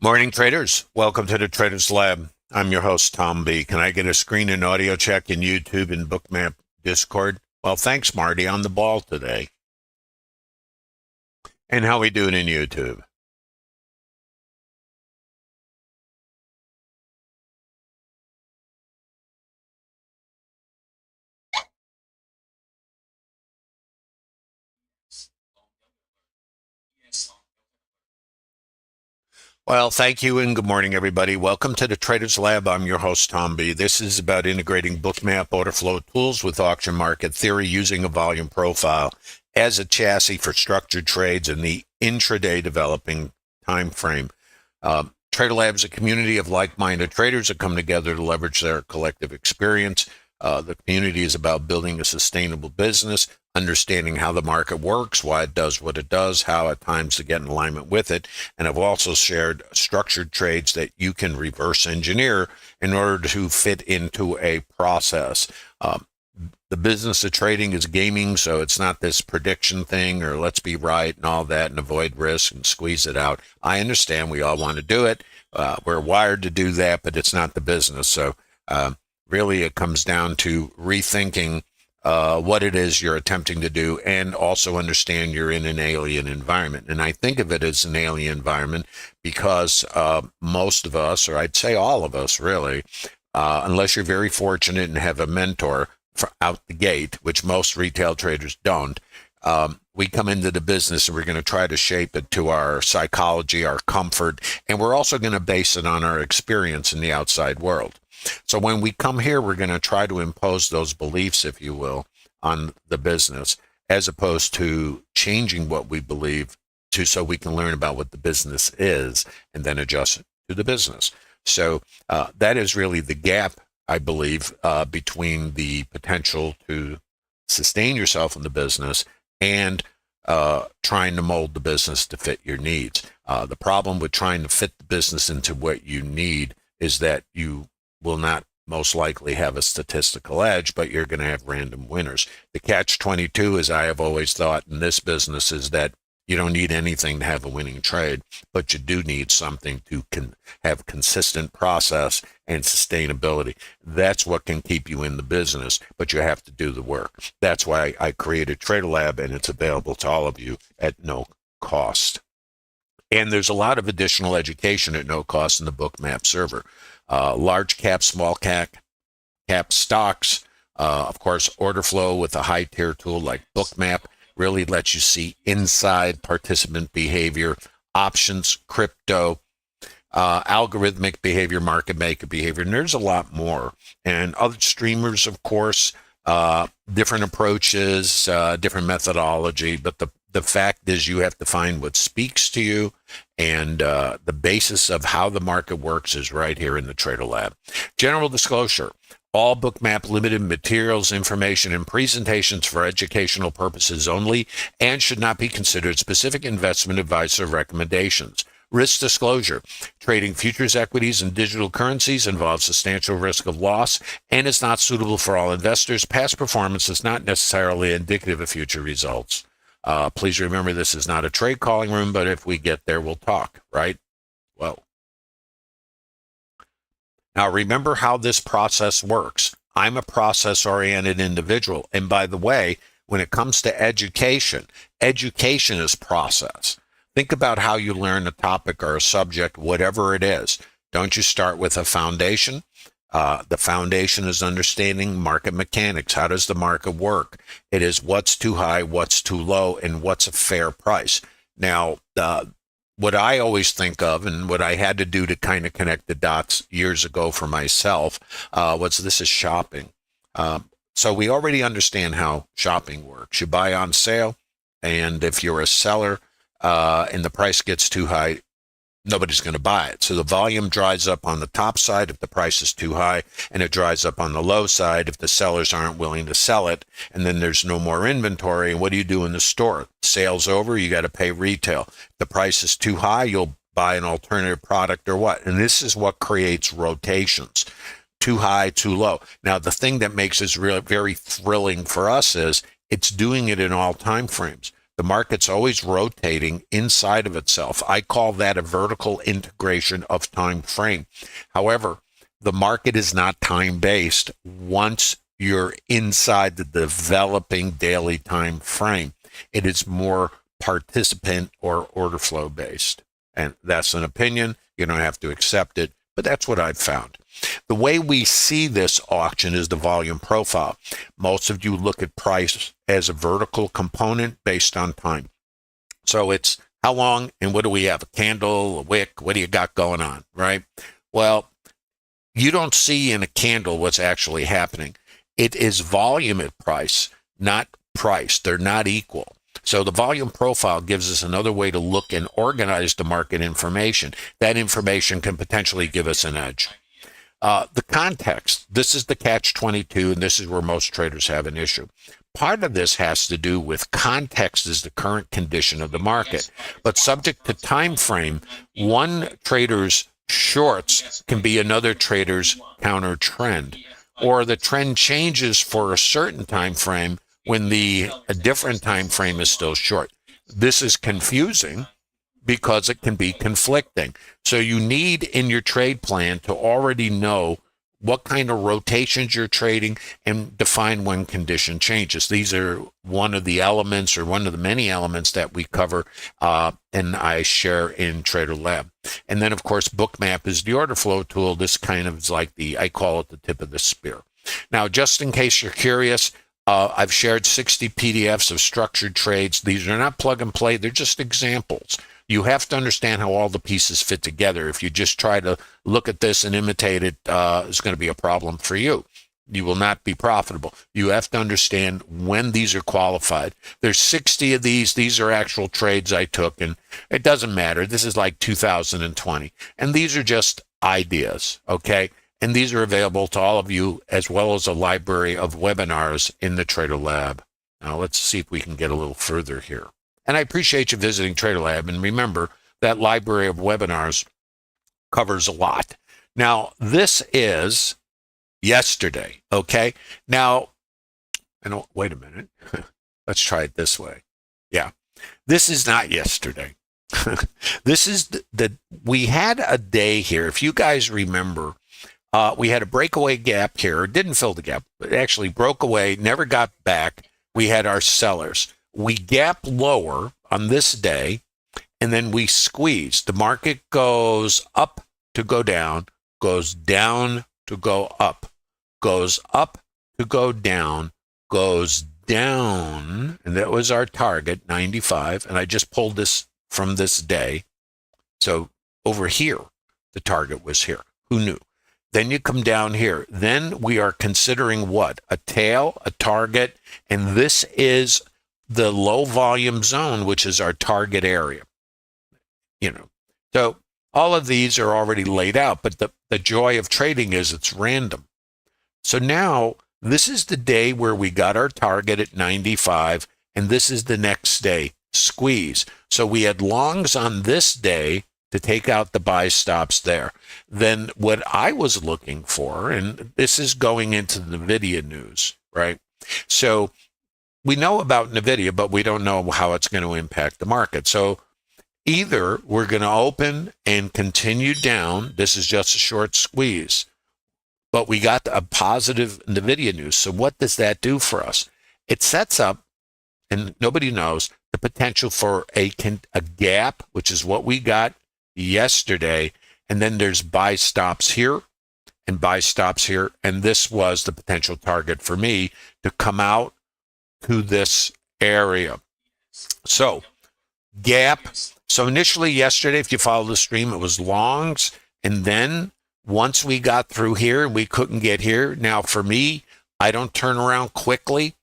Morning, traders. Welcome to the Traders Lab. I'm your host, Tom B. Can I get a screen and audio check in YouTube and Bookmap Discord? Well, thanks, Marty. On the ball today. And how we doing in YouTube? Well, thank you and good morning, everybody. Welcome to the Traders Lab. I'm your host, Tom B. This is about integrating Bookmap order flow tools with auction market theory using a volume profile as a chassis for structured trades in the intraday developing time frame. Trader Lab is a community of like-minded traders that come together to leverage their collective experience. The community is about building a sustainable business, understanding how the market works, why it does what it does, how at times to get in alignment with it. And I've also shared structured trades that you can reverse engineer in order to fit into a process. The business of trading is gaming, so it's not this prediction thing or let's be right and all that and avoid risk and squeeze it out. I understand we all want to do it. We're wired to do that, but it's not the business. So really it comes down to rethinking what it is you're attempting to do and also understand you're in an alien environment. And I think of it as an alien environment because most of us, or I'd say all of us really, unless you're very fortunate and have a mentor out the gate, which most retail traders don't, we come into the business and we're going to try to shape it to our psychology, our comfort, and we're also going to base it on our experience in the outside world. So when we come here, we're going to try to impose those beliefs, if you will, on the business, as opposed to changing what we believe to so we can learn about what the business is and then adjust it to the business. So that is really the gap, I believe, between the potential to sustain yourself in the business and trying to mold the business to fit your needs. The problem with trying to fit the business into what you need is that you will not most likely have a statistical edge, but you're going to have random winners. The catch-22, as I have always thought in this business, is that you don't need anything to have a winning trade, but you do need something to have consistent process and sustainability. That's what can keep you in the business, but you have to do the work. That's why I created Trader Lab, and it's available to all of you at no cost. And there's a lot of additional education at no cost in the Bookmap server. Large cap, small cap stocks, of course, order flow with a high tier tool like Bookmap really lets you see inside participant behavior, options, crypto, algorithmic behavior, market maker behavior, and there's a lot more. And other streamers, of course, different approaches, different methodology, but the fact is you have to find what speaks to you, and the basis of how the market works is right here in the Trader Lab. General disclosure: all Bookmap Limited materials, information, and presentations for educational purposes only and should not be considered specific investment advice or recommendations. Risk disclosure: trading futures, equities, and digital currencies involves substantial risk of loss and is not suitable for all investors. Past performance is not necessarily indicative of future results. Please remember, this is not a trade calling room, but if we get there, we'll talk, right? Well, now remember how this process works. I'm a process-oriented individual. And by the way, when it comes to education, education is process. Think about how you learn a topic or a subject, whatever it is. Don't you start with a foundation? The foundation is understanding market mechanics. How does the market work? It is what's too high, what's too low, and what's a fair price. Now, what I always think of and what I had to do to kind of connect the dots years ago for myself was this is shopping. So we already understand how shopping works. You buy on sale, and if you're a seller and the price gets too high, nobody's going to buy it. So the volume dries up on the top side if the price is too high, and it dries up on the low side if the sellers aren't willing to sell it, and then there's no more inventory. And what do you do in the store? Sale's over, you got to pay retail. If the price is too high, you'll buy an alternative product or what? And this is what creates rotations. Too high, too low. Now, the thing that makes this really very thrilling for us is it's doing it in all time frames. The market's always rotating inside of itself. I call that a vertical integration of time frame. However, the market is not time-based once you're inside the developing daily time frame. It is more participant or order flow based. And that's an opinion. You don't have to accept it, but that's what I've found. The way we see this auction is the volume profile. Most of you look at price as a vertical component based on time. So it's how long and what do we have? A candle, a wick, what do you got going on, right? Well, you don't see in a candle what's actually happening. It is volume at price, not price. They're not equal. So the volume profile gives us another way to look and organize the market information. That information can potentially give us an edge. The context, this is the catch-22, and this is where most traders have an issue. Part of this has to do with context is the current condition of the market, but subject to time frame, one trader's shorts can be another trader's counter trend, or the trend changes for a certain time frame when a different time frame is still short. This is confusing because it can be conflicting. So you need in your trade plan to already know what kind of rotations you're trading and define when condition changes. These are one of the elements or one of the many elements that we cover and I share in Trader Lab. And then, of course, Bookmap is the order flow tool. This kind of is like I call it the tip of the spear. Now, just in case you're curious, I've shared 60 PDFs of structured trades. These are not plug and play. They're just examples. You have to understand how all the pieces fit together. If you just try to look at this and imitate it, it's going to be a problem for you. You will not be profitable. You have to understand when these are qualified. There's 60 of these. These are actual trades I took, and it doesn't matter. This is like 2020. And these are just ideas, okay? And these are available to all of you, as well as a library of webinars in the Trader Lab. Now, let's see if we can get a little further here. And I appreciate you visiting Trader Lab. And remember, that library of webinars covers a lot. Now, this is yesterday, okay? Now, wait a minute. Let's try it this way. Yeah, this is not yesterday. This is we had a day here. If you guys remember, we had a breakaway gap here. It didn't fill the gap. It actually broke away, never got back. We had our sellers. We gap lower on this day, and then we squeeze. The market goes up to go down, goes down to go up, goes up to go down, goes down, and that was our target, 95, and I just pulled this from this day. So over here, the target was here. Who knew? Then you come down here. Then we are considering what? A tail, a target, and this is the low volume zone, which is our target area. So all of these are already laid out, but the joy of trading is it's random. So now this is the day where we got our target at 95, and this is the next day, squeeze. So we had longs on this day to take out the buy stops there. Then what I was looking for, and this is going into the NVIDIA news, right? So we know about NVIDIA, but we don't know how it's going to impact the market. So either we're going to open and continue down. This is just a short squeeze, but we got a positive NVIDIA news. So what does that do for us? It sets up, and nobody knows, the potential for a gap, which is what we got yesterday. And then there's buy stops here and buy stops here. And this was the potential target for me to come out to this area. So gap. So initially yesterday, if you follow the stream, it was longs. And then once we got through here and we couldn't get here. Now for me, I don't turn around quickly.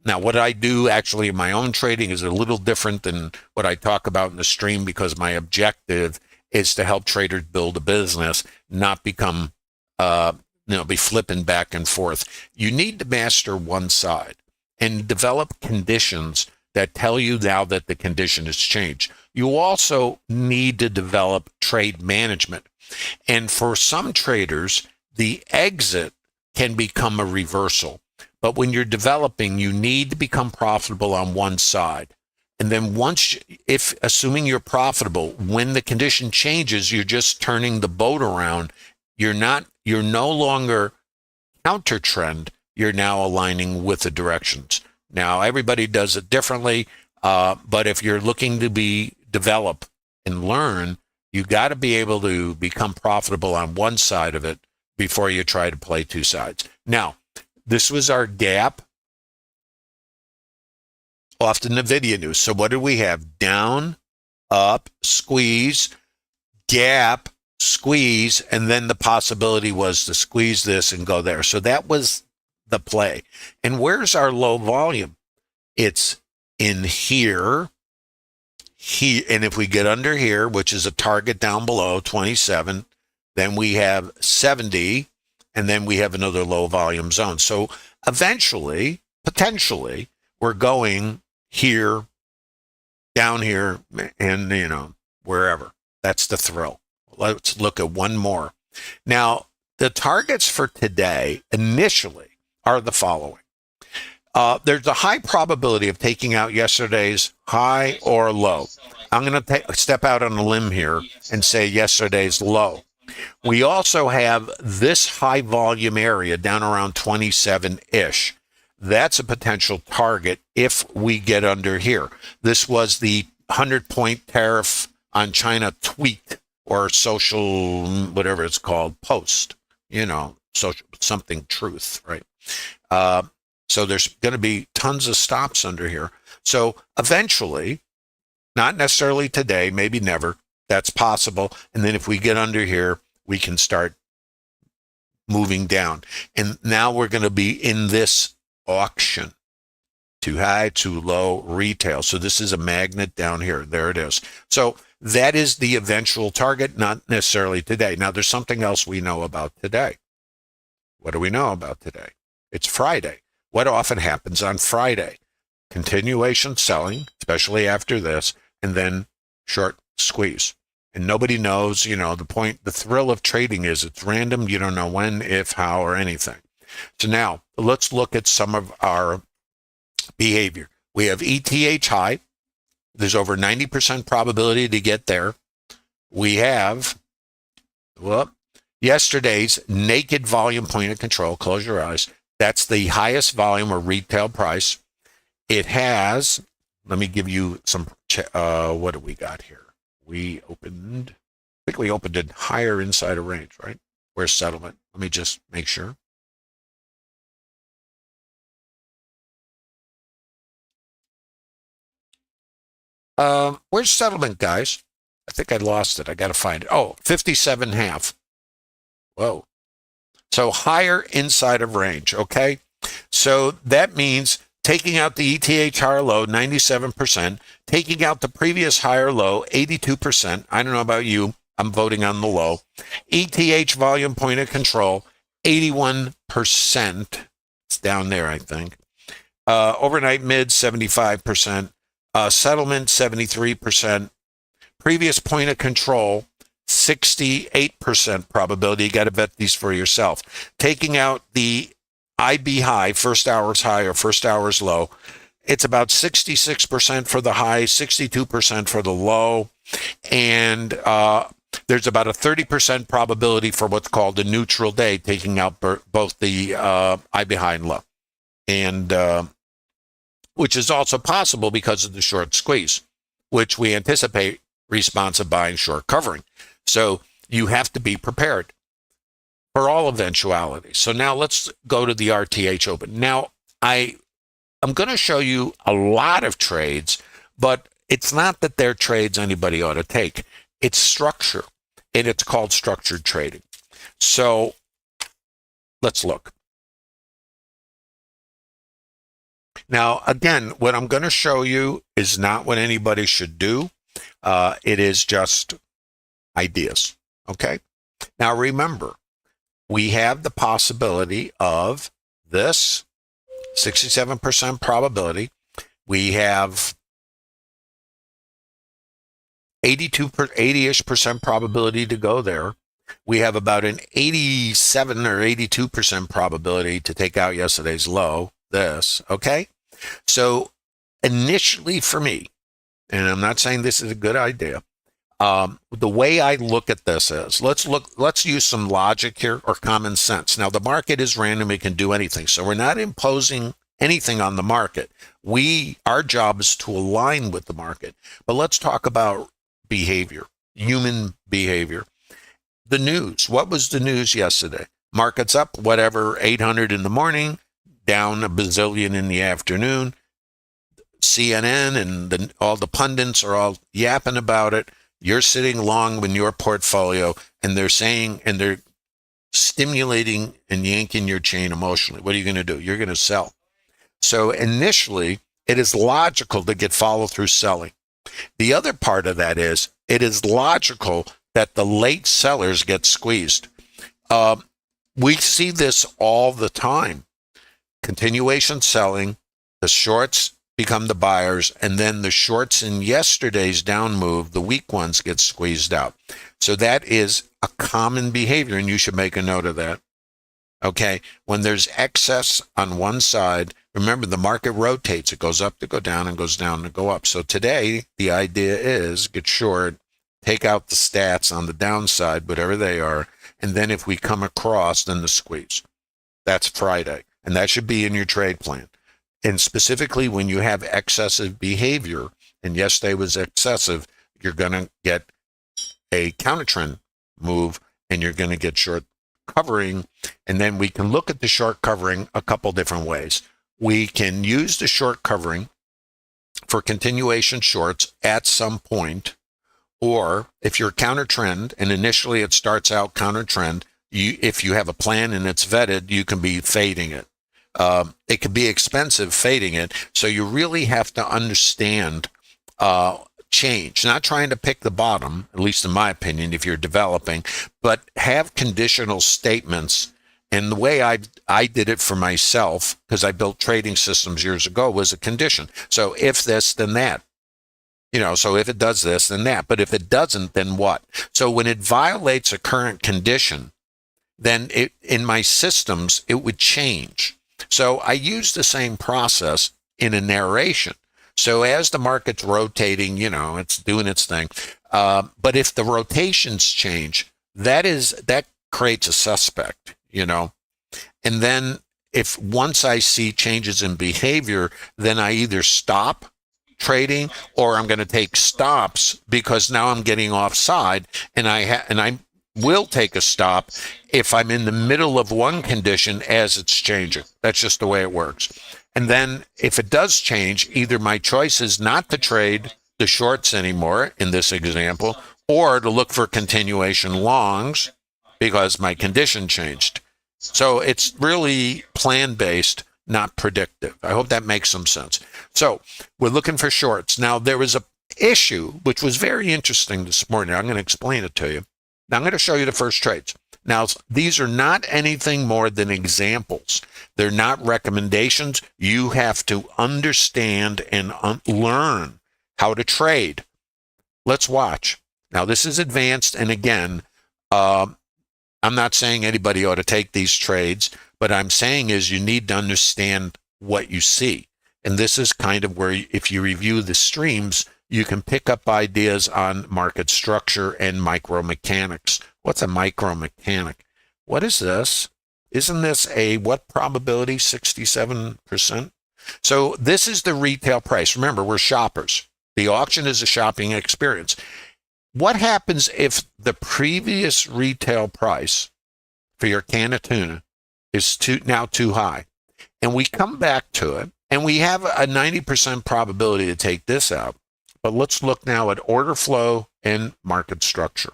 Now what I do actually in my own trading is a little different than what I talk about in the stream, because my objective is to help traders build a business, not become, be flipping back and forth. You need to master one side and develop conditions that tell you now that the condition has changed. You also need to develop trade management. And for some traders, the exit can become a reversal. But when you're developing, you need to become profitable on one side. And then if assuming you're profitable, when the condition changes, you're just turning the boat around. You're no longer counter trend. You're now aligning with the directions. Now, everybody does it differently. But if you're looking to develop and learn, you got to be able to become profitable on one side of it before you try to play two sides. Now, this was our gap off the NVIDIA news. So what did we have? Down, up, squeeze, gap, squeeze, and then the possibility was to squeeze this and go there. So that was the play. And where's our low volume? It's in here, and if we get under here, which is a target down below, 27, then we have 70, and then we have another low volume zone. So eventually, potentially, we're going here, down here, and, wherever. That's the thrill. Let's look at one more. Now, the targets for today initially are the following. There's a high probability of taking out yesterday's high or low. I'm going to step out on a limb here and say yesterday's low. We also have this high volume area down around 27-ish. That's a potential target if we get under here. This was the 100-point tariff on China tweet or social, whatever it's called, post, social something truth, right? So there's going to be tons of stops under here. So eventually, not necessarily today, maybe never, that's possible. And then if we get under here, we can start moving down. And now we're going to be in this auction. Too high, too low, retail. So this is a magnet down here. There it is. So that is the eventual target, not necessarily today. Now, there's something else we know about today. What do we know about today? It's Friday. What often happens on Friday? Continuation selling, especially after this, and then short squeeze. And nobody knows, the thrill of trading is it's random. You don't know when, if, how, or anything. So now let's look at some of our behavior. We have ETH high. There's over 90% probability to get there. We have, yesterday's naked volume point of control. Close your eyes. That's the highest volume or retail price. It has, let me give you some, what do we got here? I think we opened it higher inside of range, right? Where's settlement? Let me just make sure. Where's settlement, guys? I think I lost it. I got to find it. Oh, 57.5. Whoa. So higher inside of range, okay? So that means taking out the ETH higher low, 97%, taking out the previous higher low, 82%. I don't know about you. I'm voting on the low. ETH volume point of control, 81%. It's down there, I think. Overnight mid, 75%. Settlement, 73%. Previous point of control, 68% probability. You got to bet these for yourself. Taking out the IB high, first hour's high or first hour's low, it's about 66% for the high, 62% for the low. And there's about a 30% probability for what's called a neutral day, taking out both the IB high and low. And which is also possible because of the short squeeze, which we anticipate responsive buying, short covering. So you have to be prepared for all eventualities. So now let's go to the RTH open. Now, I'm going to show you a lot of trades, but it's not that they're trades anybody ought to take. It's structure, and it's called structured trading. So let's look. Now, again, what I'm going to show you is not what anybody should do. It is just ideas, okay? Now, remember, we have the possibility of this 67% probability. We have 80-ish% probability to go there. We have about an 87 or 82% probability to take out yesterday's low, this, okay? So initially for me, and I'm not saying this is a good idea, the way I look at this is let's use some logic here or common sense. Now the market is random, it can do anything. So we're not imposing anything on the market. Our job is to align with the market. But let's talk about behavior, human behavior. The news. What was the news yesterday? Markets up, whatever, 800 in the morning, down a bazillion in the afternoon. CNN and all the pundits are all yapping about it. You're sitting long in your portfolio, and they're saying, and they're stimulating and yanking your chain emotionally. What are you going to do? You're going to sell. So initially, it is logical to get follow through selling. The other part of that is it is logical that the late sellers get squeezed. We see this all the time. Continuation selling, the shorts become the buyers, and then the shorts in yesterday's down move, the weak ones get squeezed out. So that is a common behavior, and you should make a note of that. Okay, when there's excess on one side, remember the market rotates. It goes up to go down and goes down to go up. So today, the idea is get short, take out the stats on the downside, whatever they are, and then if we come across, then the squeeze. That's Friday, and that should be in your trade plan. And specifically when you have excessive behavior, and yesterday was excessive, you're going to get a counter trend move, and you're going to get short covering. And then we can look at the short covering a couple different ways. We can use the short covering for continuation shorts at some point, or if you're counter trend and initially it starts out counter trend, if you have a plan and it's vetted, you can be fading it. It can be expensive fading it. So you really have to understand change, not trying to pick the bottom, at least in my opinion, if you're developing, but have conditional statements. And the way I did it for myself, because I built trading systems years ago, was a condition. So if this, then that. So if it does this, then that. But if it doesn't, then what? So when it violates a current condition, then in my systems, it would change. So I use the same process in a narration. So as the market's rotating, it's doing its thing. But if the rotations change, that creates a suspect, And then once I see changes in behavior, then I either stop trading or I'm going to take stops because now I'm getting offside, and I will take a stop if I'm in the middle of one condition as it's changing. That's just the way it works. And then if it does change, either my choice is not to trade the shorts anymore in this example, or to look for continuation longs because my condition changed. So it's really plan-based, not predictive. I hope that makes some sense. So we're looking for shorts. Now, there was a issue which was very interesting this morning. I'm going to explain it to you. Now, I'm going to show you the first trades. Now, these are not anything more than examples. They're not recommendations. You have to understand and learn how to trade. Let's watch. Now, this is advanced, and again, I'm not saying anybody ought to take these trades, but I'm saying is you need to understand what you see. And this is kind of where, if you review the streams, you can pick up ideas on market structure and micromechanics. What's a micromechanic? What is this? Isn't this what probability? 67%? So this is the retail price. Remember, we're shoppers. The auction is a shopping experience. What happens if the previous retail price for your can of tuna is now too high? And we come back to it, and we have a 90% probability to take this out. But let's look now at order flow and market structure.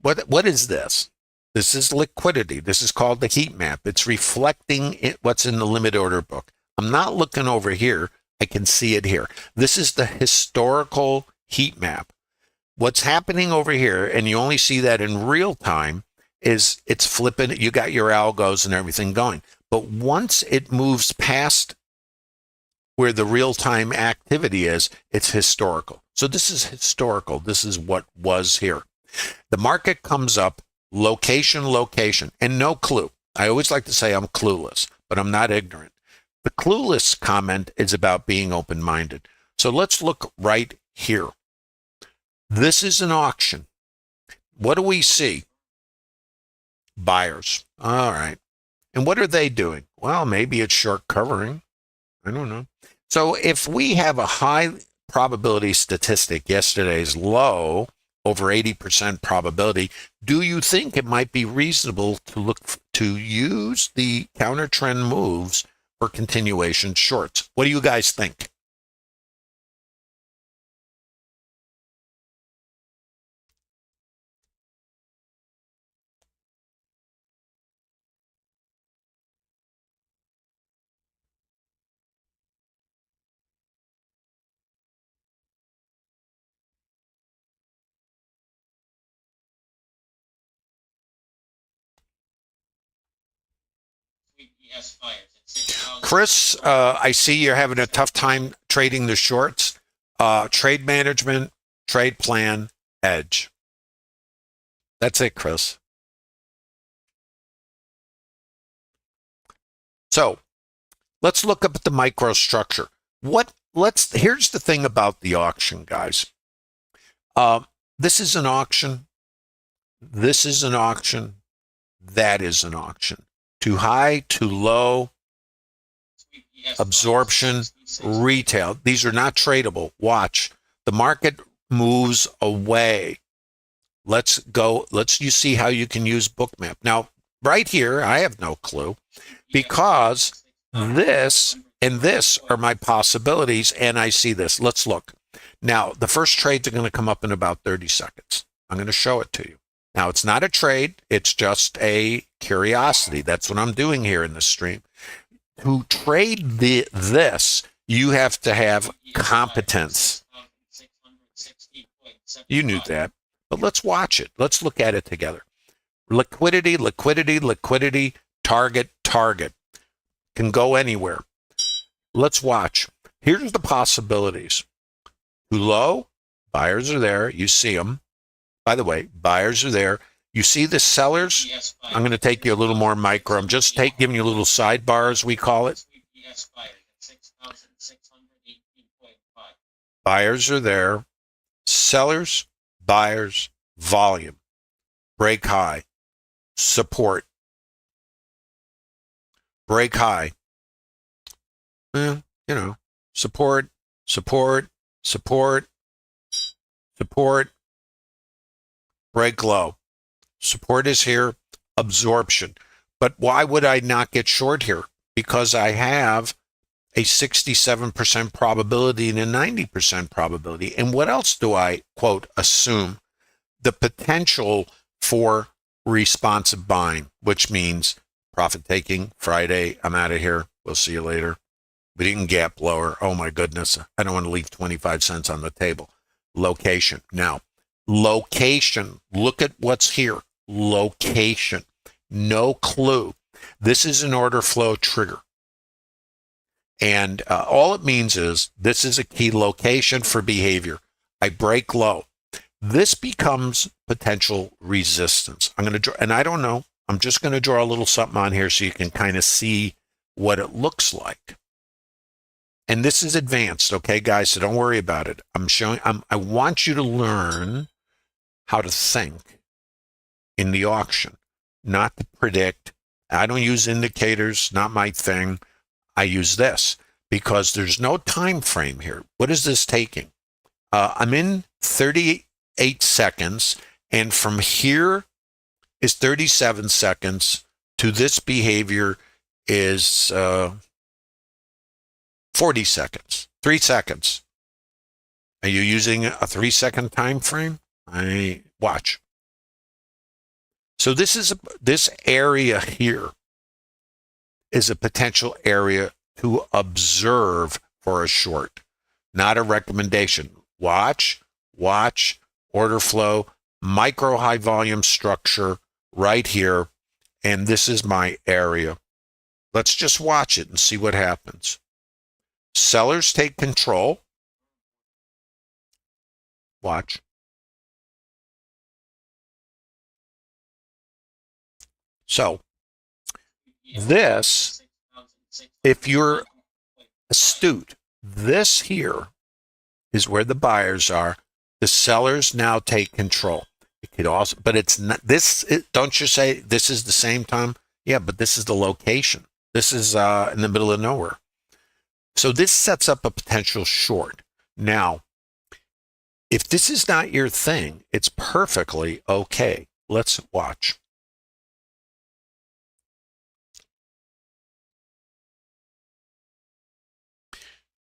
What is this? This is liquidity. This is called the heat map. It's reflecting what's in the limit order book. I'm not looking over here. I can see it here. This is the historical heat map. What's happening over here, and you only see that in real time, is it's flipping. You got your algos and everything going. But once it moves past where the real-time activity is, it's historical. So this is historical. This is what was here. The market comes up, location, location, and no clue. I always like to say I'm clueless, but I'm not ignorant. The clueless comment is about being open-minded. So let's look right here. This is an auction. What do we see? Buyers. All right. And what are they doing? Well, maybe it's short covering. I don't know. So if we have a high probability statistic, yesterday's low, over 80% probability, do you think it might be reasonable to look to use the counter trend moves for continuation shorts? What do you guys think? Chris, I see you're having a tough time trading the shorts. Trade management, trade plan, edge. That's it, Chris. So let's look up at the microstructure. Here's the thing about the auction, guys. This is an auction. This is an auction. That is an auction. Too high, too low, absorption, retail. These are not tradable. Watch. The market moves away. Let's go. You see how you can use Bookmap. Now, right here, I have no clue because this and this are my possibilities, and I see this. Let's look. Now, the first trades are going to come up in about 30 seconds. I'm going to show it to you. Now, it's not a trade. It's just a curiosity. That's what I'm doing here in this stream. To trade this, you have to have competence. You knew that. But let's watch it. Let's look at it together. Liquidity, liquidity, liquidity, target, target. Can go anywhere. Let's watch. Here's the possibilities. Too low, buyers are there. You see them. By the way, buyers are there. You see the sellers? I'm going to take you a little more micro. I'm just giving you a little sidebar, as we call it. Buyers are there. Sellers, buyers, volume. Break high. Support. Break high. Support, support, support, support. Break low. Support is here. Absorption. But why would I not get short here? Because I have a 67% probability and a 90% probability. And what else do I, quote, assume? The potential for responsive buying, which means profit taking. Friday, I'm out of here. We'll see you later. We didn't gap lower. Oh my goodness. I don't want to leave 25 cents on the table. Location. Now, location. Look at what's here. Location. No clue. This is an order flow trigger. And all it means is this is a key location for behavior. I break low. This becomes potential resistance. I'm going to draw, and I don't know. I'm just going to draw a little something on here so you can kind of see what it looks like. And this is advanced, okay, guys? So don't worry about it. I want you to learn how to think in the auction, not to predict. I don't use indicators, not my thing. I use this because there's no time frame here. What is this taking? I'm in 38 seconds, and from here is 37 seconds to this behavior is 40 seconds, 3 seconds. Are you using a 3-second time frame? Watch. So this area here is a potential area to observe for a short, not a recommendation. Watch, order flow, micro high volume structure right here, and this is my area. Let's just watch it and see what happens. Sellers take control. Watch. So this, if you're astute, this here is where the buyers are. The sellers now take control. It could also, but it's not this. Don't you say this is the same time? Yeah, but this is the location. This is in the middle of nowhere. So this sets up a potential short. Now, if this is not your thing, it's perfectly okay. Let's watch.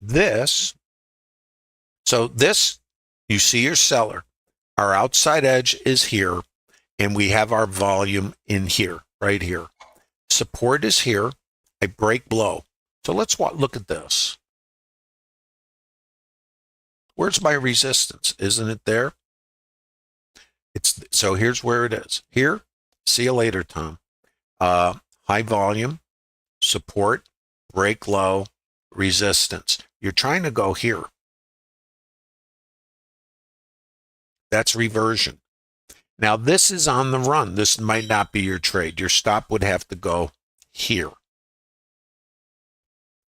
This, so this, you see your seller. Our outside edge is here, and we have our volume in here, right here. Support is here. I break below. So let's look at this. Where's my resistance? Isn't it there? So here's where it is. Here, see you later, Tom. High volume, support, break low, resistance. You're trying to go here. That's reversion. Now this is on the run. This might not be your trade. Your stop would have to go here,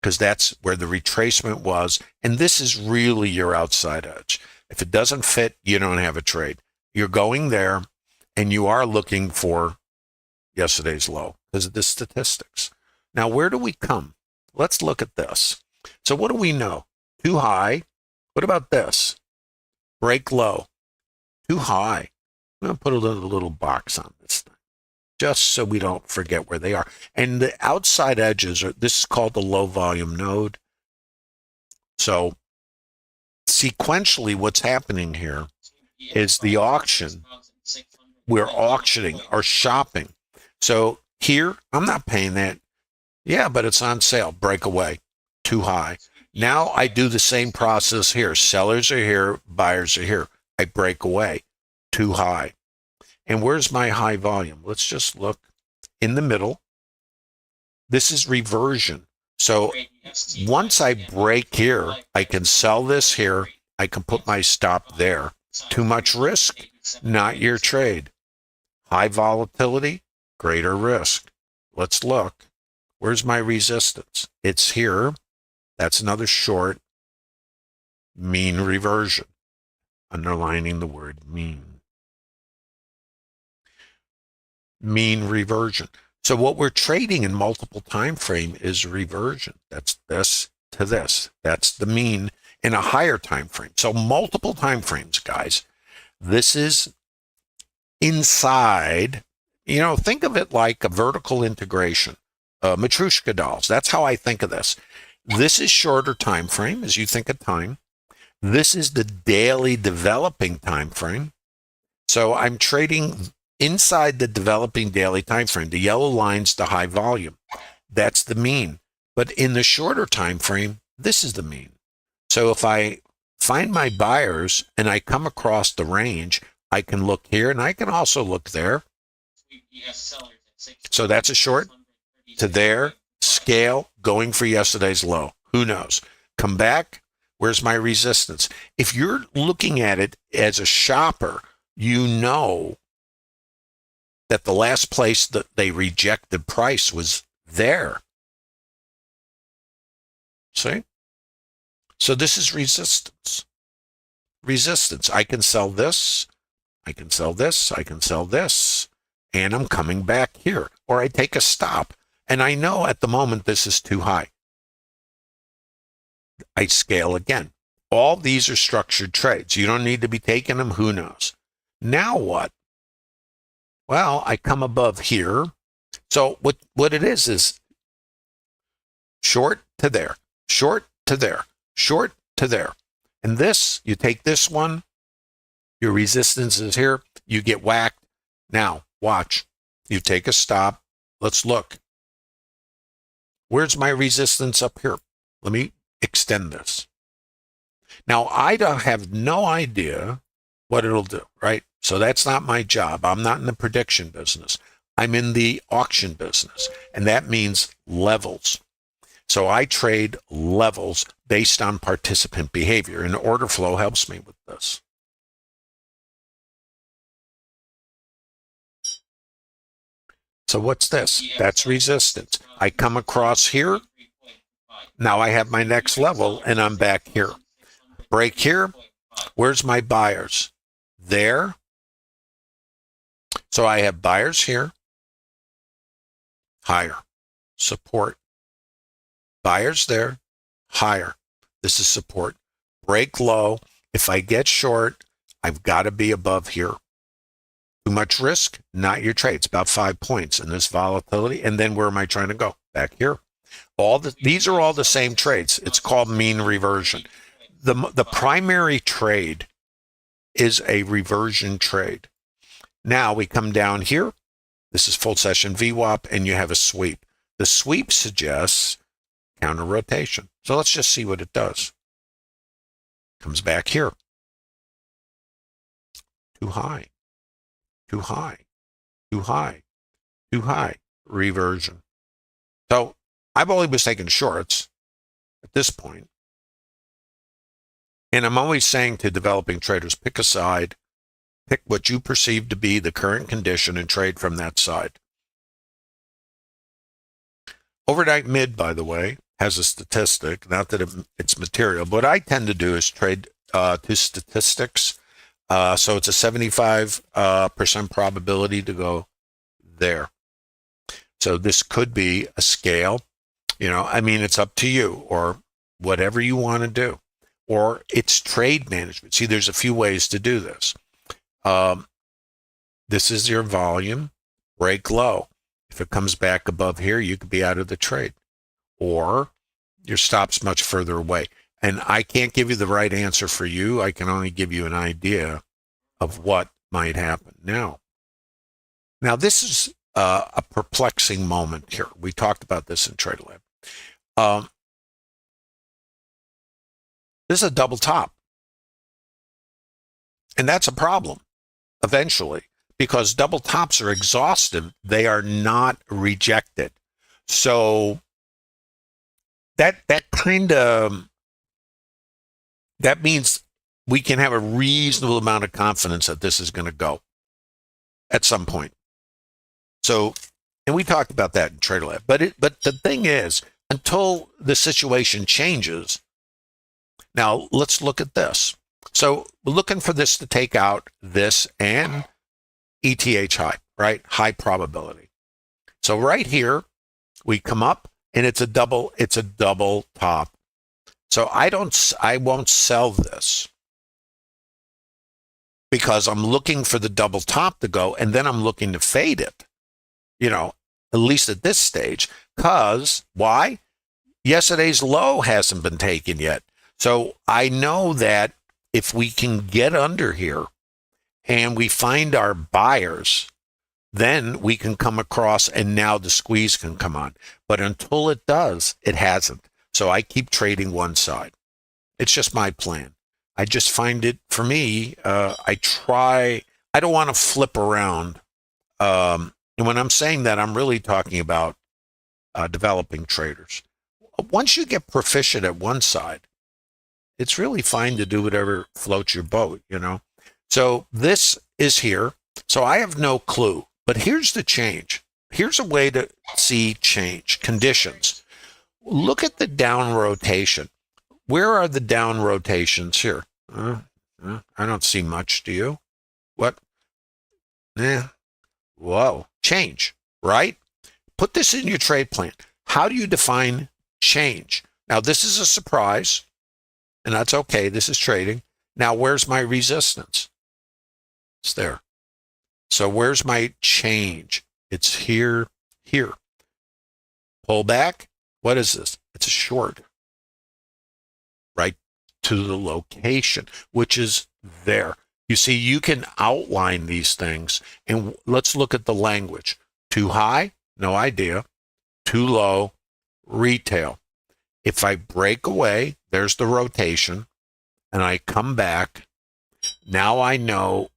because that's where the retracement was. And this is really your outside edge. If it doesn't fit, you don't have a trade. You're going there, and you are looking for yesterday's low because of the statistics. Now, where do we come? Let's look at this. So what do we know? Too high. What about this? Break low. Too high. I'm going to put a little box on this thing, just so we don't forget where they are. And the outside edges are, this is called the low volume node. So sequentially, what's happening here is the auction. We're auctioning or shopping. So here, I'm not paying that. Yeah, but it's on sale. Break away. Too high. Now I do the same process here. Sellers are here. Buyers are here. I break away. Too high. And where's my high volume? Let's just look in the middle. This is reversion. So once I break here, I can sell this here. I can put my stop there. Too much risk, not your trade. High volatility, greater risk. Let's look. Where's my resistance? It's here. That's another short. Mean reversion. Underlining the word mean. Mean reversion. So what we're trading in multiple time frame is reversion. That's this to this. That's the mean in a higher time frame. So multiple time frames, guys. This is inside. You know, think of it like a vertical integration. Matryoshka dolls. That's how I think of this. This is shorter time frame as you think of time. This is the daily developing time frame. So I'm trading inside the developing daily time frame. The yellow line's the high volume. That's the mean. But in the shorter time frame, this is the mean. So if I find my buyers and I come across the range, I can look here and I can also look there. So that's a short to there, scale, going for yesterday's low. Who knows? Come back. Where's my resistance? If you're looking at it as a shopper, you know that the last place that they rejected price was there. See? So this is resistance. Resistance. I can sell this. I can sell this. I can sell this. And I'm coming back here. Or I take a stop. And I know at the moment this is too high. I scale again. All these are structured trades. You don't need to be taking them. Who knows? Now what? Well, I come above here. So what it is short to there, short to there, short to there. And this, you take this one, your resistance is here, you get whacked. Now, watch. You take a stop. Let's look. Where's my resistance up here? Let me extend this. Now, I have no idea what it'll do, right? So that's not my job. I'm not in the prediction business. I'm in the auction business, and that means levels. So I trade levels based on participant behavior, and order flow helps me with this. So what's this? That's resistance. I come across here. Now I have my next level and I'm back here. Break here. Where's my buyers? There. So I have buyers here. Higher. Support. Buyers there. Higher. This is support. Break low. If I get short, I've got to be above here. Too much risk, not your trade. It's about 5 points in this volatility. And then where am I trying to go? Back here. These are all the same trades. It's called mean reversion. The primary trade is a reversion trade. Now we come down here. This is full session VWAP, and you have a sweep. The sweep suggests counter rotation. So let's just see what it does. Comes back here. Too high. Too high. Too high. Too high. Reversion. So I've only been taking shorts at this point. And I'm always saying to developing traders, pick a side, pick what you perceive to be the current condition and trade from that side. Overnight mid, by the way, has a statistic, not that it's material, but what I tend to do is trade to statistics. So it's a 75% probability to go there. So this could be a scale. I mean, it's up to you, or whatever you want to do. Or it's trade management. See, there's a few ways to do this. This is your volume, break low. If it comes back above here, you could be out of the trade. Or your stop's much further away. And I can't give you the right answer for you. I can only give you an idea of what might happen. Now this is a perplexing moment here. We talked about this in TraderLab. This is a double top. And that's a problem eventually, because double tops are exhaustive. They are not rejected. So that means we can have a reasonable amount of confidence that this is going to go at some point. So, and we talked about that in TraderLab. But the thing is, until the situation changes, now let's look at this. So we're looking for this to take out this and ETH high, right? High probability. So right here, we come up and it's a double top. So I won't sell this because I'm looking for the double top to go, and then I'm looking to fade it, at least at this stage. Because why? Yesterday's low hasn't been taken yet. So I know that if we can get under here and we find our buyers, then we can come across and now the squeeze can come on. But until it does, it hasn't. So I keep trading one side. It's just my plan. I just find it, for me, I don't want to flip around. And when I'm saying that, I'm really talking about developing traders. Once you get proficient at one side, it's really fine to do whatever floats your boat, So this is here. So I have no clue. But here's the change. Here's a way to see change. Conditions. Look at the down rotation. Where are the down rotations here? I don't see much. Do you? What? Whoa. Change, right? Put this in your trade plan. How do you define change? Now, this is a surprise, and that's okay. This is trading. Now, where's my resistance? It's there. So where's my change? It's here. Pull back. What is this? It's a short. Right to the location, which is there. You see, you can outline these things, and let's look at the language. Too high? No idea. Too low? Retail. If I break away, there's the rotation, and I come back, now I know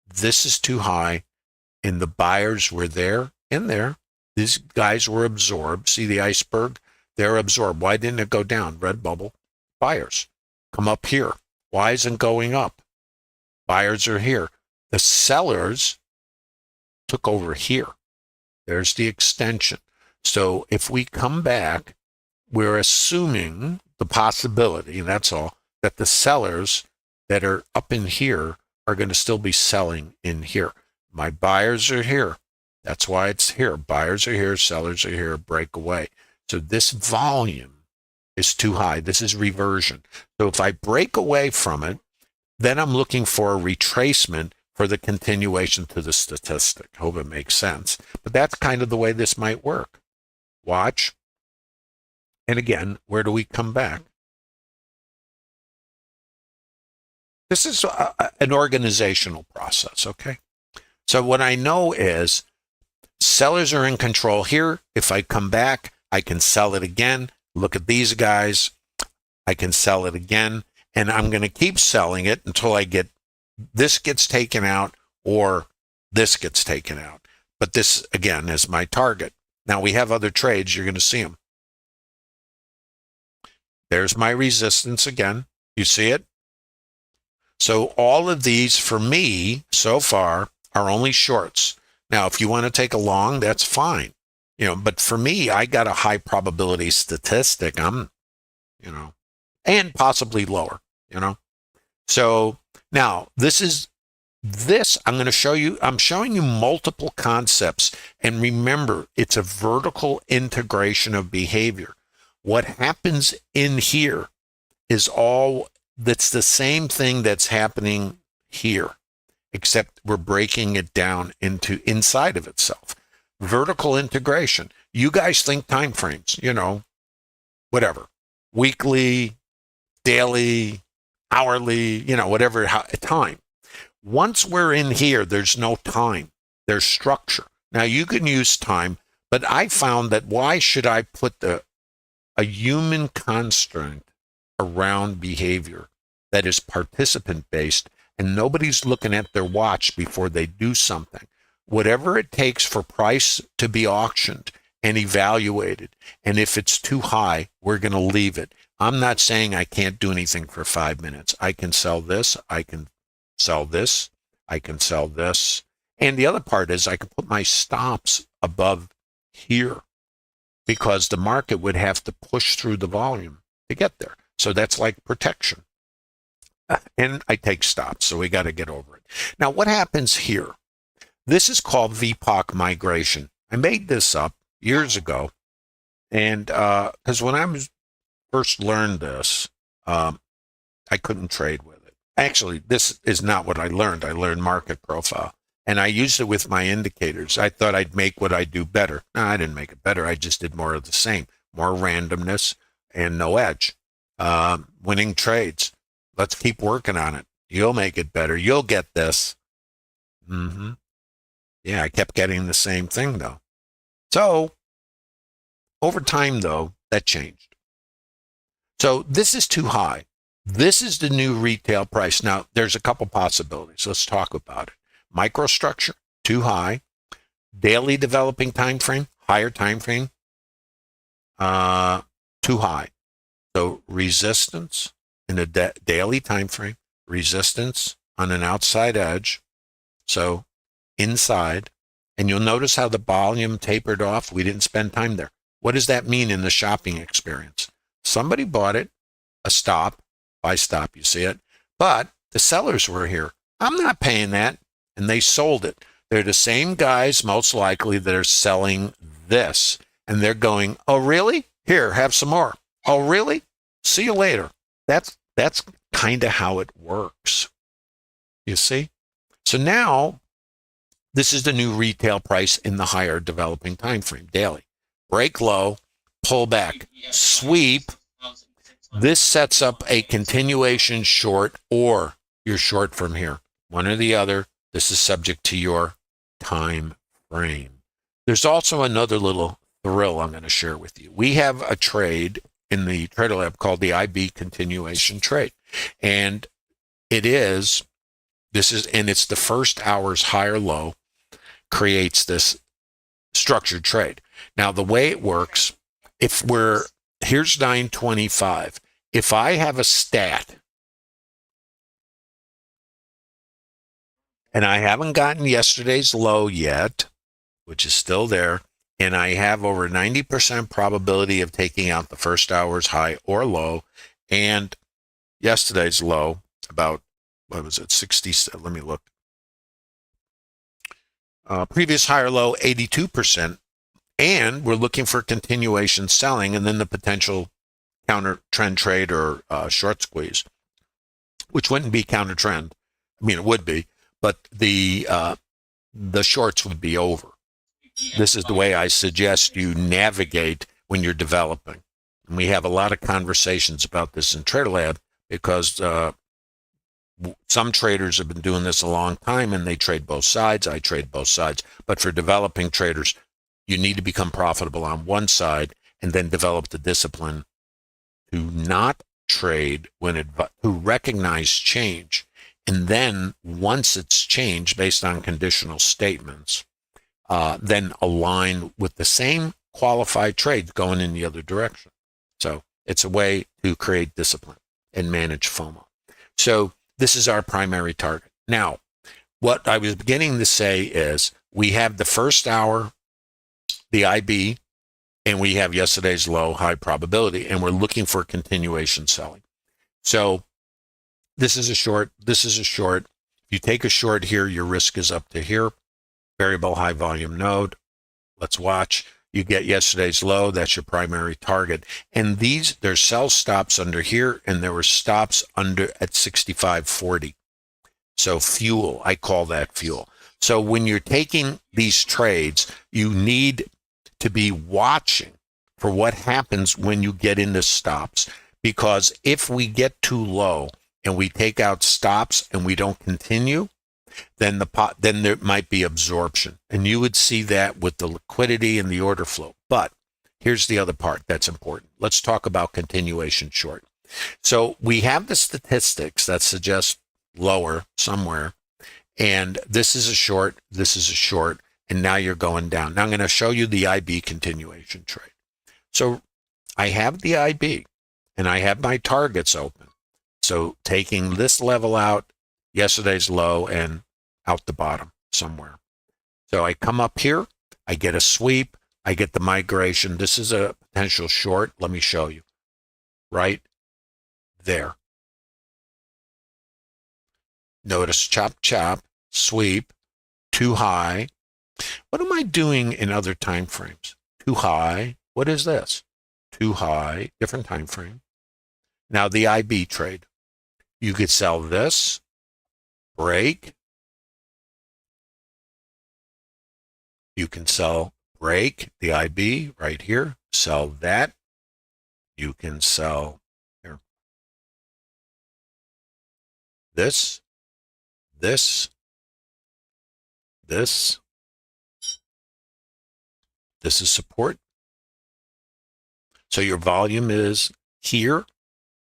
this is too high, and the buyers were there, in there. These guys were absorbed. See the iceberg? They're absorbed. Why didn't it go down? Red bubble. Buyers. Come up here. Why isn't it going up? Buyers are here. The sellers took over here. There's the extension. So if we come back, we're assuming the possibility, that's all, that the sellers that are up in here are going to still be selling in here. My buyers are here. That's why it's here. Buyers are here, sellers are here, break away. So this volume is too high. This is reversion. So if I break away from it, then I'm looking for a retracement for the continuation to the statistic. Hope it makes sense. But that's kind of the way this might work. Watch. And again, where do we come back? This is an organizational process, okay? So what I know is sellers are in control here. If I come back, I can sell it again. Look at these guys. I can sell it again. And I'm going to keep selling it until I get this gets taken out or this gets taken out. But this, again, is my target. Now, we have other trades. You're going to see them. There's my resistance again. You see it? So all of these, for me, so far, are only shorts. Now, if you want to take a long, that's fine. But for me, I got a high probability statistic. I'm, and possibly lower, So now I'm going to show you, I'm showing you multiple concepts. And remember, it's a vertical integration of behavior. What happens in here is that's the same thing that's happening here, except we're breaking it down into inside of itself. Vertical integration. You guys think time frames, whatever. Weekly, daily, hourly, whatever time. Once we're in here, there's no time. There's structure. Now you can use time, but I found that why should I put a human constraint around behavior that is participant based and nobody's looking at their watch before they do something? Whatever it takes for price to be auctioned and evaluated. And if it's too high, we're going to leave it. I'm not saying I can't do anything for 5 minutes. I can sell this. I can sell this. I can sell this. And the other part is I can put my stops above here because the market would have to push through the volume to get there. So that's like protection. And I take stops, so we got to get over it. Now, what happens here? This is called VPOC migration. I made this up years ago, and because when I first learned this, I couldn't trade with it. Actually, this is not what I learned. I learned market profile, and I used it with my indicators. I thought I'd make what I do better. No, I didn't make it better. I just did more of the same, more randomness and no edge. Winning trades. Let's keep working on it. You'll make it better. You'll get this. Yeah, I kept getting the same thing, though. So, over time, though, that changed. So, this is too high. This is the new retail price. Now, there's a couple possibilities. Let's talk about it. Microstructure, too high. Daily developing time frame, higher time frame, too high. So, resistance in a daily time frame, resistance on an outside edge. So, inside, and you'll notice how the volume tapered off. We didn't spend time there. What does that mean in the shopping experience? Somebody bought it, a stop, buy stop, you see it, but the sellers were here. I'm not paying that, and they sold it. They're the same guys, most likely, that are selling this, and they're going, oh, really? Here, have some more. Oh, really? See you later. That's kind of how it works, you see? So now, this is the new retail price in the higher developing time frame, daily. Break low, pull back, sweep. This sets up a continuation short, or you're short from here. One or the other. This is subject to your time frame. There's also another little thrill I'm going to share with you. We have a trade in the Trader Lab called the IB continuation trade. And it's the first hour's higher low creates this structured trade. Now, the way it works, here's 925. If I have a stat and I haven't gotten yesterday's low yet, which is still there, and I have over 90% probability of taking out the first hour's high or low, and yesterday's low, about, what was it, 60, let me look. Previous higher low, 82%, and we're looking for continuation selling, and then the potential counter trend trade or short squeeze, which wouldn't be counter trend. I mean, it would be, but the shorts would be over. This is the way I suggest you navigate when you're developing. And we have a lot of conversations about this in TraderLab because some traders have been doing this a long time and they trade both sides. I trade both sides. But for developing traders, you need to become profitable on one side and then develop the discipline to not trade to recognize change. And then once it's changed based on conditional statements, then align with the same qualified trades going in the other direction. So it's a way to create discipline and manage FOMO. So this is our primary target. Now, what I was beginning to say is we have the first hour, the IB, and we have yesterday's low, high probability, and we're looking for continuation selling. So this is a short, this is a short. If you take a short here, your risk is up to here. Variable high volume node. Let's watch. You get yesterday's low. That's your primary target. And there's sell stops under here, and there were stops under at 65.40. So fuel, I call that fuel. So when you're taking these trades, you need to be watching for what happens when you get into stops. Because if we get too low and we take out stops and we don't continue, then there might be absorption. And you would see that with the liquidity and the order flow. But here's the other part that's important. Let's talk about continuation short. So we have the statistics that suggest lower somewhere. And this is a short, this is a short, and now you're going down. Now I'm going to show you the IB continuation trade. So I have the IB and I have my targets open. So taking this level out, yesterday's low, and out the bottom somewhere. So I come up here, I get a sweep, I get the migration. This is a potential short. Let me show you. Right there. Notice chop, chop, sweep, too high. What am I doing in other time frames? Too high. What is this? Too high, different time frame. Now the IB trade. You could sell this, break. You can sell break, the IB right here, sell that. You can sell here. This. This is support. So your volume is here,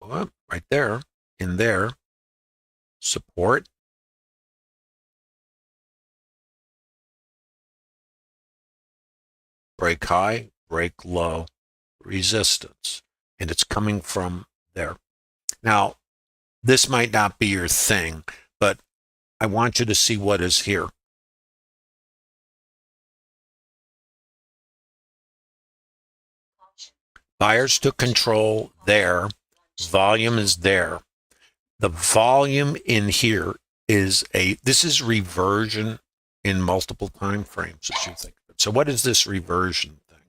right there, in there, support. Break high, break low, resistance. And it's coming from there. Now, this might not be your thing, but I want you to see what is here. Buyers took control there. Volume is there. The volume in here is this is reversion in multiple time frames, as you think. So what is this reversion thing?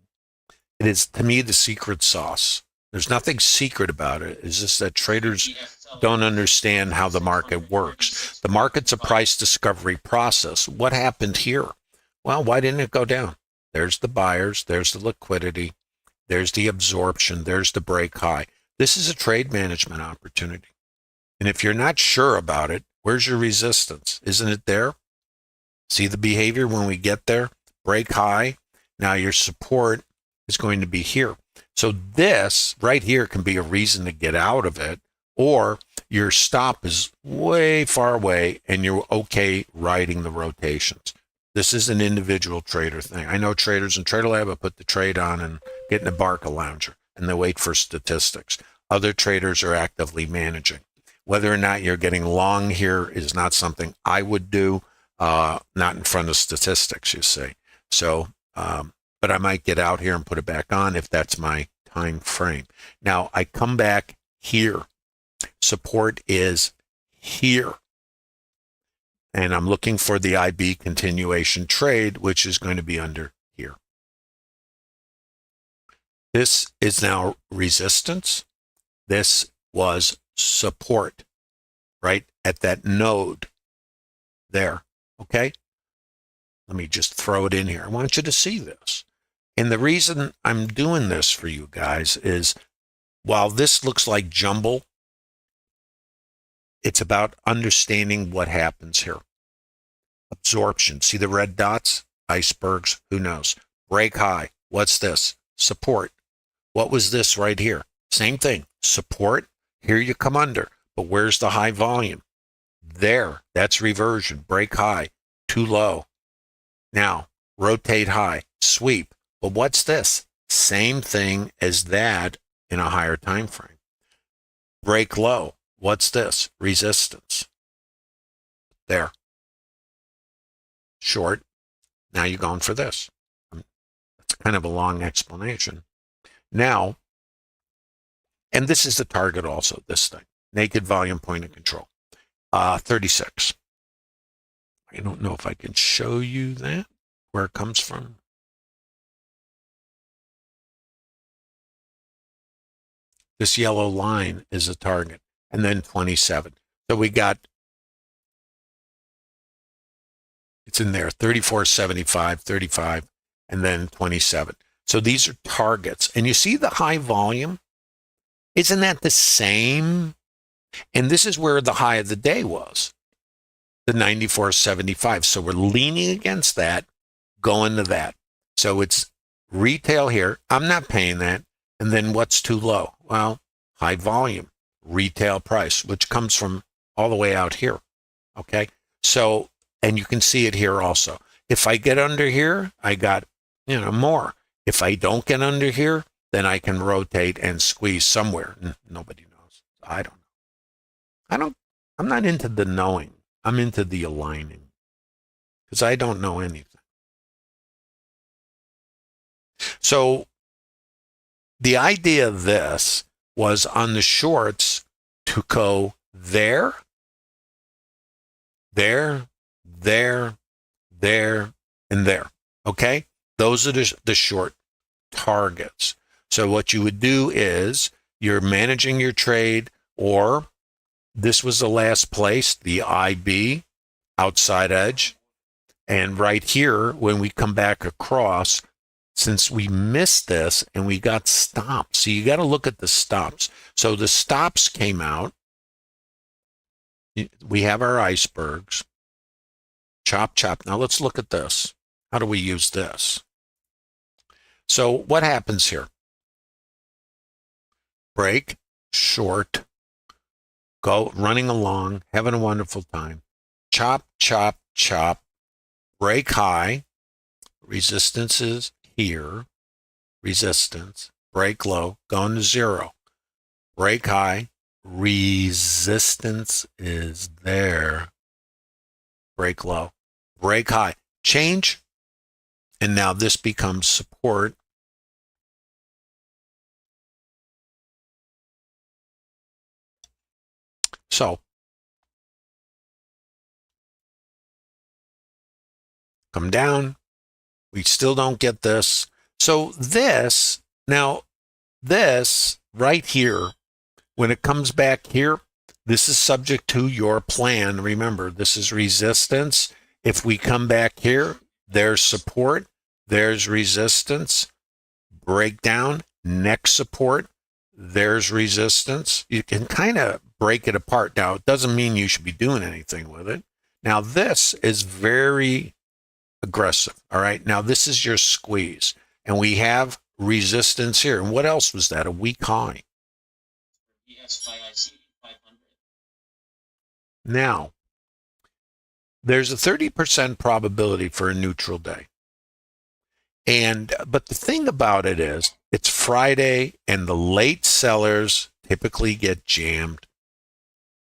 It is, to me, the secret sauce. There's nothing secret about it. It's just that traders don't understand how the market works. The market's a price discovery process. What happened here? Well, why didn't it go down? There's the buyers. There's the liquidity. There's the absorption. There's the break high. This is a trade management opportunity. And if you're not sure about it, where's your resistance? Isn't it there? See the behavior when we get there? Break high. Now your support is going to be here. So this right here can be a reason to get out of it, or your stop is way far away and you're okay riding the rotations. This is an individual trader thing. I know traders in TraderLab will put the trade on and get in a Barca lounger and they wait for statistics. Other traders are actively managing. Whether or not you're getting long here is not something I would do, not in front of statistics, you see. So, but I might get out here and put it back on if that's my time frame. Now I come back here. Support is here. And I'm looking for the IB continuation trade, which is going to be under here. This is now resistance. This was support, right at that node there. Okay? Let me just throw it in here. I want you to see this. And the reason I'm doing this for you guys is while this looks like jumble, it's about understanding what happens here. Absorption. See the red dots? Icebergs. Who knows? Break high. What's this? Support. What was this right here? Same thing. Support. Here you come under. But where's the high volume? There. That's reversion. Break high. Too low. Now, rotate high. Sweep. But what's this? Same thing as that in a higher time frame. Break low. What's this? Resistance. There. Short. Now you're going for this. That's kind of a long explanation. Now, and this is the target also, this thing. Naked volume point of control. 36. I don't know if I can show you that, where it comes from. This yellow line is a target. And then 27. So we got, it's in there, 34, 75, 35, and then 27. So these are targets. And you see the high volume? Isn't that the same? And this is where the high of the day was, the 94.75. So we're leaning against that, going to that. So it's retail here. I'm not paying that. And then what's too low? Well, high volume. Retail price, which comes from all the way out here. Okay. So, and you can see it here also. If I get under here, I got, more. If I don't get under here, then I can rotate and squeeze somewhere. Nobody knows. I don't know. I'm not into the knowing. I'm into the aligning because I don't know anything. So the idea of this was on the shorts to go there, there, there, there, and there. Okay? Those are the short targets. So what you would do is you're managing your trade, or this was the last place, the IB, outside edge. And right here, when we come back across, since we missed this and we got stops. So you got to look at the stops. So the stops came out. We have our icebergs. Chop, chop. Now let's look at this. How do we use this? So what happens here? Break, short, go running along, having a wonderful time. Chop, chop, chop. Break high. Resistances here, resistance, break low, going to zero, break high, resistance is there, break low, break high, change, and now this becomes support. So, come down. We still don't get this. So this, now this right here, when it comes back here, this is subject to your plan. Remember, this is resistance. If we come back here, there's support, there's resistance, breakdown, next support, there's resistance. You can kind of break it apart. Now, it doesn't mean you should be doing anything with it. Now, this is very aggressive. All right. Now this is your squeeze, and we have resistance here. And what else was that? A weak high. Now there's a 30% probability for a neutral day. But the thing about it is it's Friday and the late sellers typically get jammed.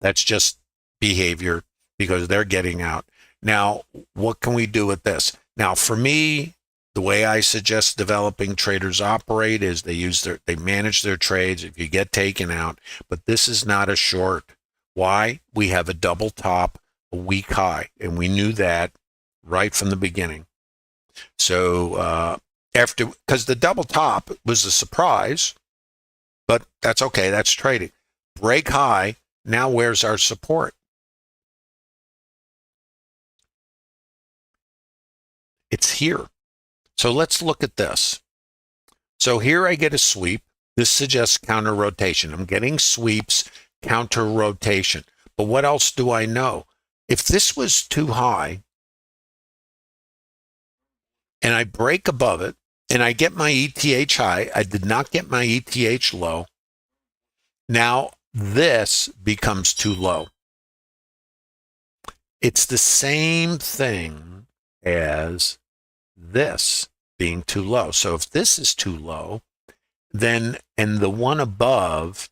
That's just behavior because they're getting out. Now, what can we do with this? Now, for me, The way I suggest developing traders operate is they manage their trades if you get taken out, but this is not a short. Why? We have a double top, a weak high, and we knew that right from the beginning. So because the double top was a surprise, but that's okay, that's trading. Break high, now where's our support? It's here. So let's look at this. So here I get a sweep. This suggests counter rotation. I'm getting sweeps, counter rotation. But what else do I know? If this was too high and I break above it and I get my ETH high, I did not get my ETH low. Now this becomes too low. It's the same thing as this being too low. So if this is too low, then, and the one above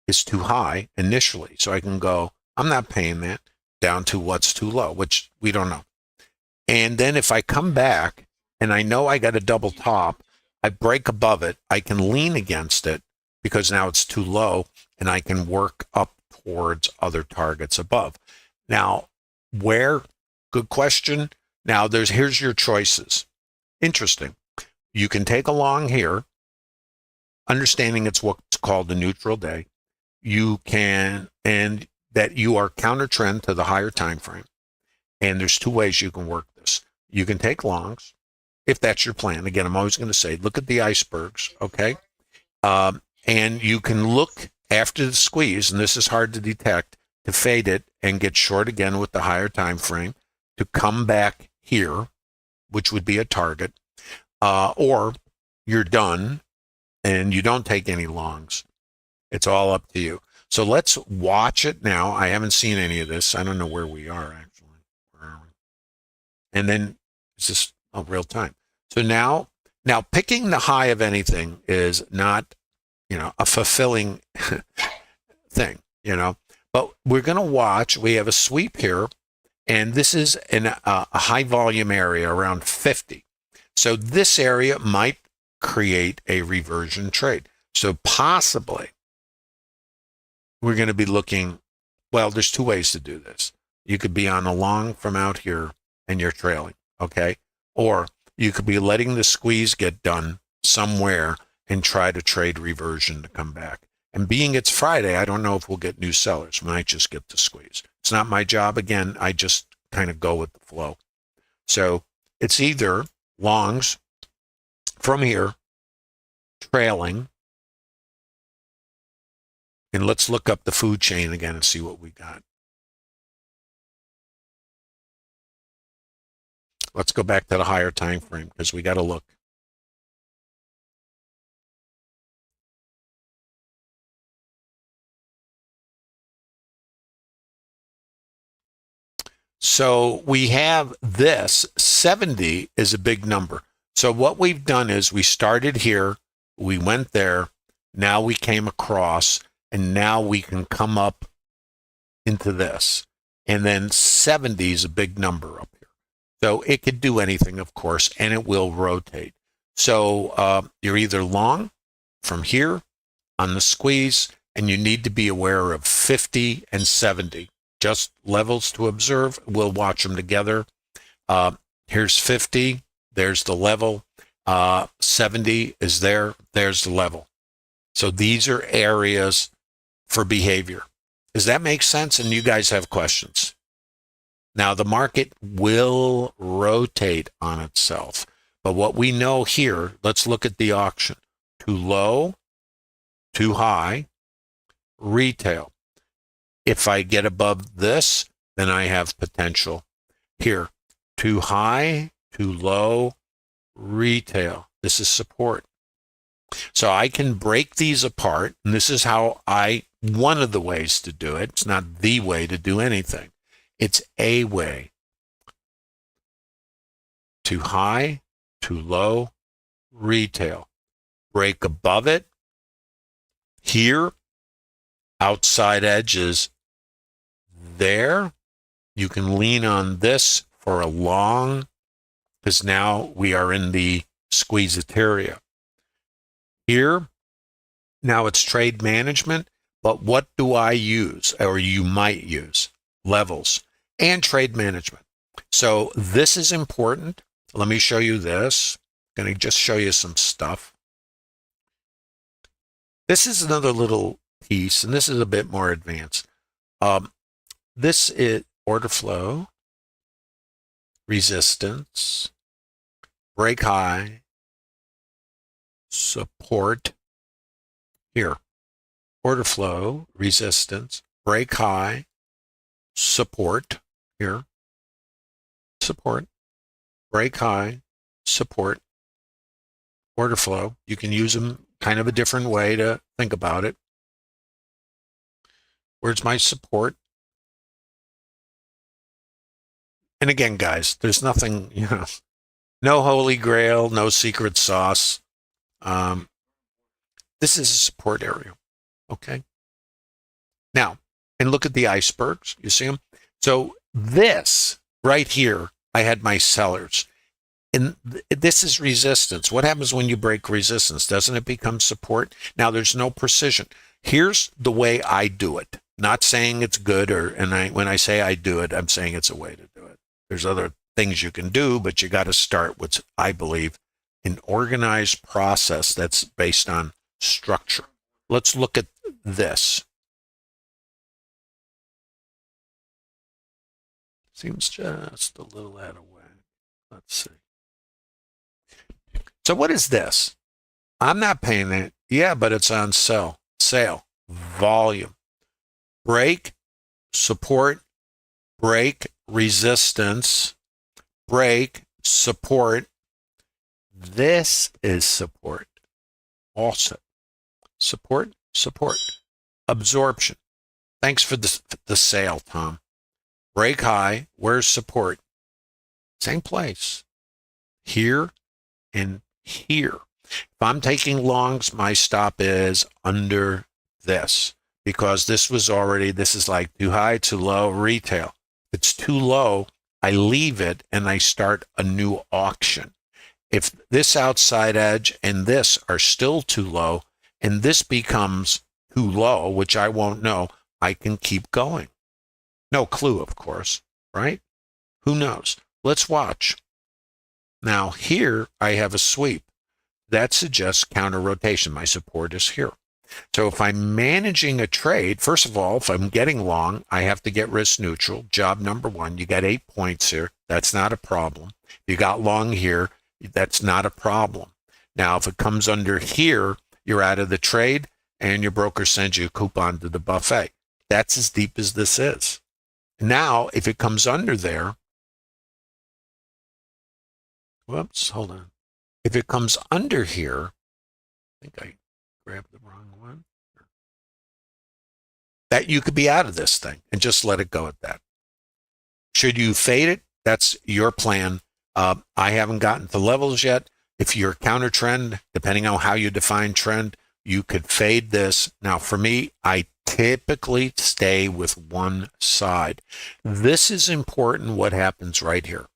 is too high initially. So I can go, I'm not paying that, down to what's too low, which we don't know. And then if I come back and I know I got a double top, I break above it, I can lean against it because now it's too low and I can work up towards other targets above. Now, where? Good question. Now, here's your choices. Interesting. You can take a long here, understanding it's what's called a neutral day. You can, and that you are counter trend to the higher time frame. And there's two ways you can work this. You can take longs, if that's your plan. Again, I'm always going to say, look at the icebergs, okay? And you can look after the squeeze, and this is hard to detect, to fade it and get short again with the higher time frame, to come back here, which would be a target, or you're done and you don't take any longs. It's all up to you. So let's watch it now. I haven't seen any of this. I don't know where we are, actually. Where are we? And then it's just real time. So now picking the high of anything is not, a fulfilling thing, But we're going to watch. We have a sweep here, and this is in a high volume area around 50. So this area might create a reversion trade. So possibly we're going to be looking, well, there's two ways to do this. You could be on a long from out here and you're trailing, okay? Or you could be letting the squeeze get done somewhere and try to trade reversion to come back. And being it's Friday, I don't know if we'll get new sellers. We might just get the squeeze. It's not my job. Again, I just kind of go with the flow. So it's either longs from here, trailing, and let's look up the food chain again and see what we got. Let's go back to the higher time frame because we got to look. So we have this 70 is a big number. So what we've done is we started here, we went there, now we came across, and now we can come up into this. And then 70 is a big number up here. So it could do anything, of course, and it will rotate. So you're either long from here on the squeeze, and you need to be aware of 50 and 70. Just levels to observe. We'll watch them together. Here's 50. There's the level. 70 is there. There's the level. So these are areas for behavior. Does that make sense? And you guys have questions. Now, the market will rotate on itself. But what we know here, let's look at the auction. Too low, too high, retail. If I get above this, then I have potential. Here, too high, too low, retail. This is support. So I can break these apart, and this is how one of the ways to do it. It's not the way to do anything. It's a way. Too high, too low, retail. Break above it. Here, outside edges there. You can lean on this for a long because now we are in the squeeze-it area. Here, now it's trade management, but what do I use, or you might use? Levels and trade management. So this is important. Let me show you this. I'm going to just show you some stuff. This is another little piece, and this is a bit more advanced. This is order flow, resistance, break high, support. Here, order flow, resistance, break high, support. Here, support, break high, support, order flow. You can use them kind of a different way to think about it. Where's my support? And again, guys, there's nothing, no holy grail, no secret sauce. This is a support area, okay? Now, and look at the icebergs. You see them? So this right here, I had my sellers. And this is resistance. What happens when you break resistance? Doesn't it become support? Now, there's no precision. Here's the way I do it. Not saying it's good, when I say I do it, I'm saying it's a way to do it. There's other things you can do, but you got to start with, I believe, an organized process that's based on structure. Let's look at this. Seems just a little out of whack. Let's see. So what is this? I'm not paying it. Yeah, but it's on sale. Volume. Break, support, break, resistance, break, support. This is support. Also, support. Absorption. Thanks for the sale, Tom. Break high. Where's support? Same place. Here and here. If I'm taking longs, my stop is under this, because this is like too high, too low, retail. If it's too low, I leave it and I start a new auction. If this outside edge and this are still too low, and this becomes too low, which I won't know, I can keep going. No clue, of course, right? Who knows? Let's watch. Now here I have a sweep. That suggests counter rotation. My support is here. So if I'm managing a trade, first of all, if I'm getting long, I have to get risk neutral. Job number one, you got 8 points here. That's not a problem. You got long here. That's not a problem. Now, if it comes under here, you're out of the trade and your broker sends you a coupon to the buffet. That's as deep as this is. Now, if it comes under there, whoops, hold on. If it comes under here, I think I grabbed the wrong one. That you could be out of this thing and just let it go at that. Should you fade it? That's your plan. I haven't gotten to levels yet. If you're counter trend, depending on how you define trend, you could fade this. Now, for me, I typically stay with one side. This is important what happens right here,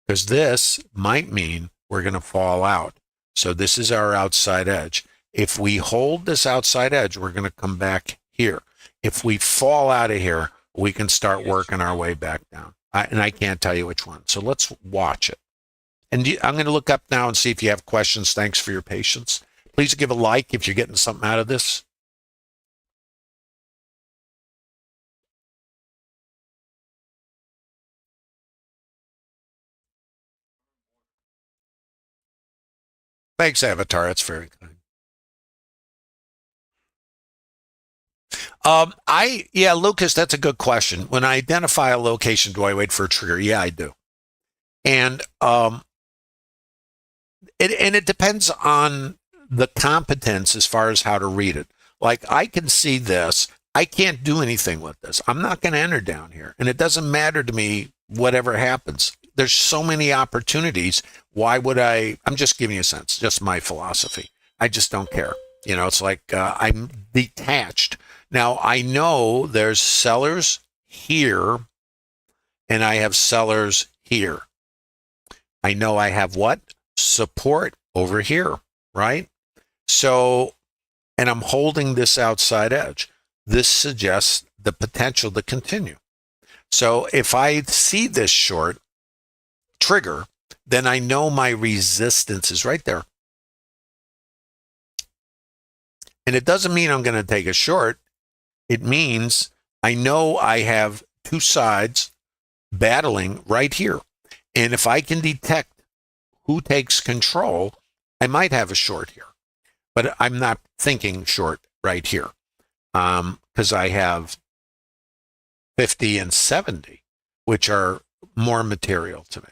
because this might mean we're going to fall out. So this is our outside edge. If we hold this outside edge, we're going to come back here. If we fall out of here, we can start working our way back down. And I can't tell you which one. So let's watch it. And I'm going to look up now and see if you have questions. Thanks for your patience. Please give a like if you're getting something out of this. Thanks, Avatar. That's very kind. Lucas, that's a good question. When I identify a location, do I wait for a trigger? Yeah, I do. And it depends on the competence as far as how to read it. Like, I can see this. I can't do anything with this. I'm not going to enter down here. And it doesn't matter to me whatever happens. There's so many opportunities. Why would I'm just giving you a sense, just my philosophy. I just don't care. It's like I'm detached. Now, I know there's sellers here and I have sellers here. I know I have what? Support over here, right? So, and I'm holding this outside edge. This suggests the potential to continue. So if I see this short trigger, then I know my resistance is right there. And it doesn't mean I'm going to take a short. It means I know I have two sides battling right here. And if I can detect who takes control, I might have a short here. But I'm not thinking short right here because I have 50 and 70, which are more material to me.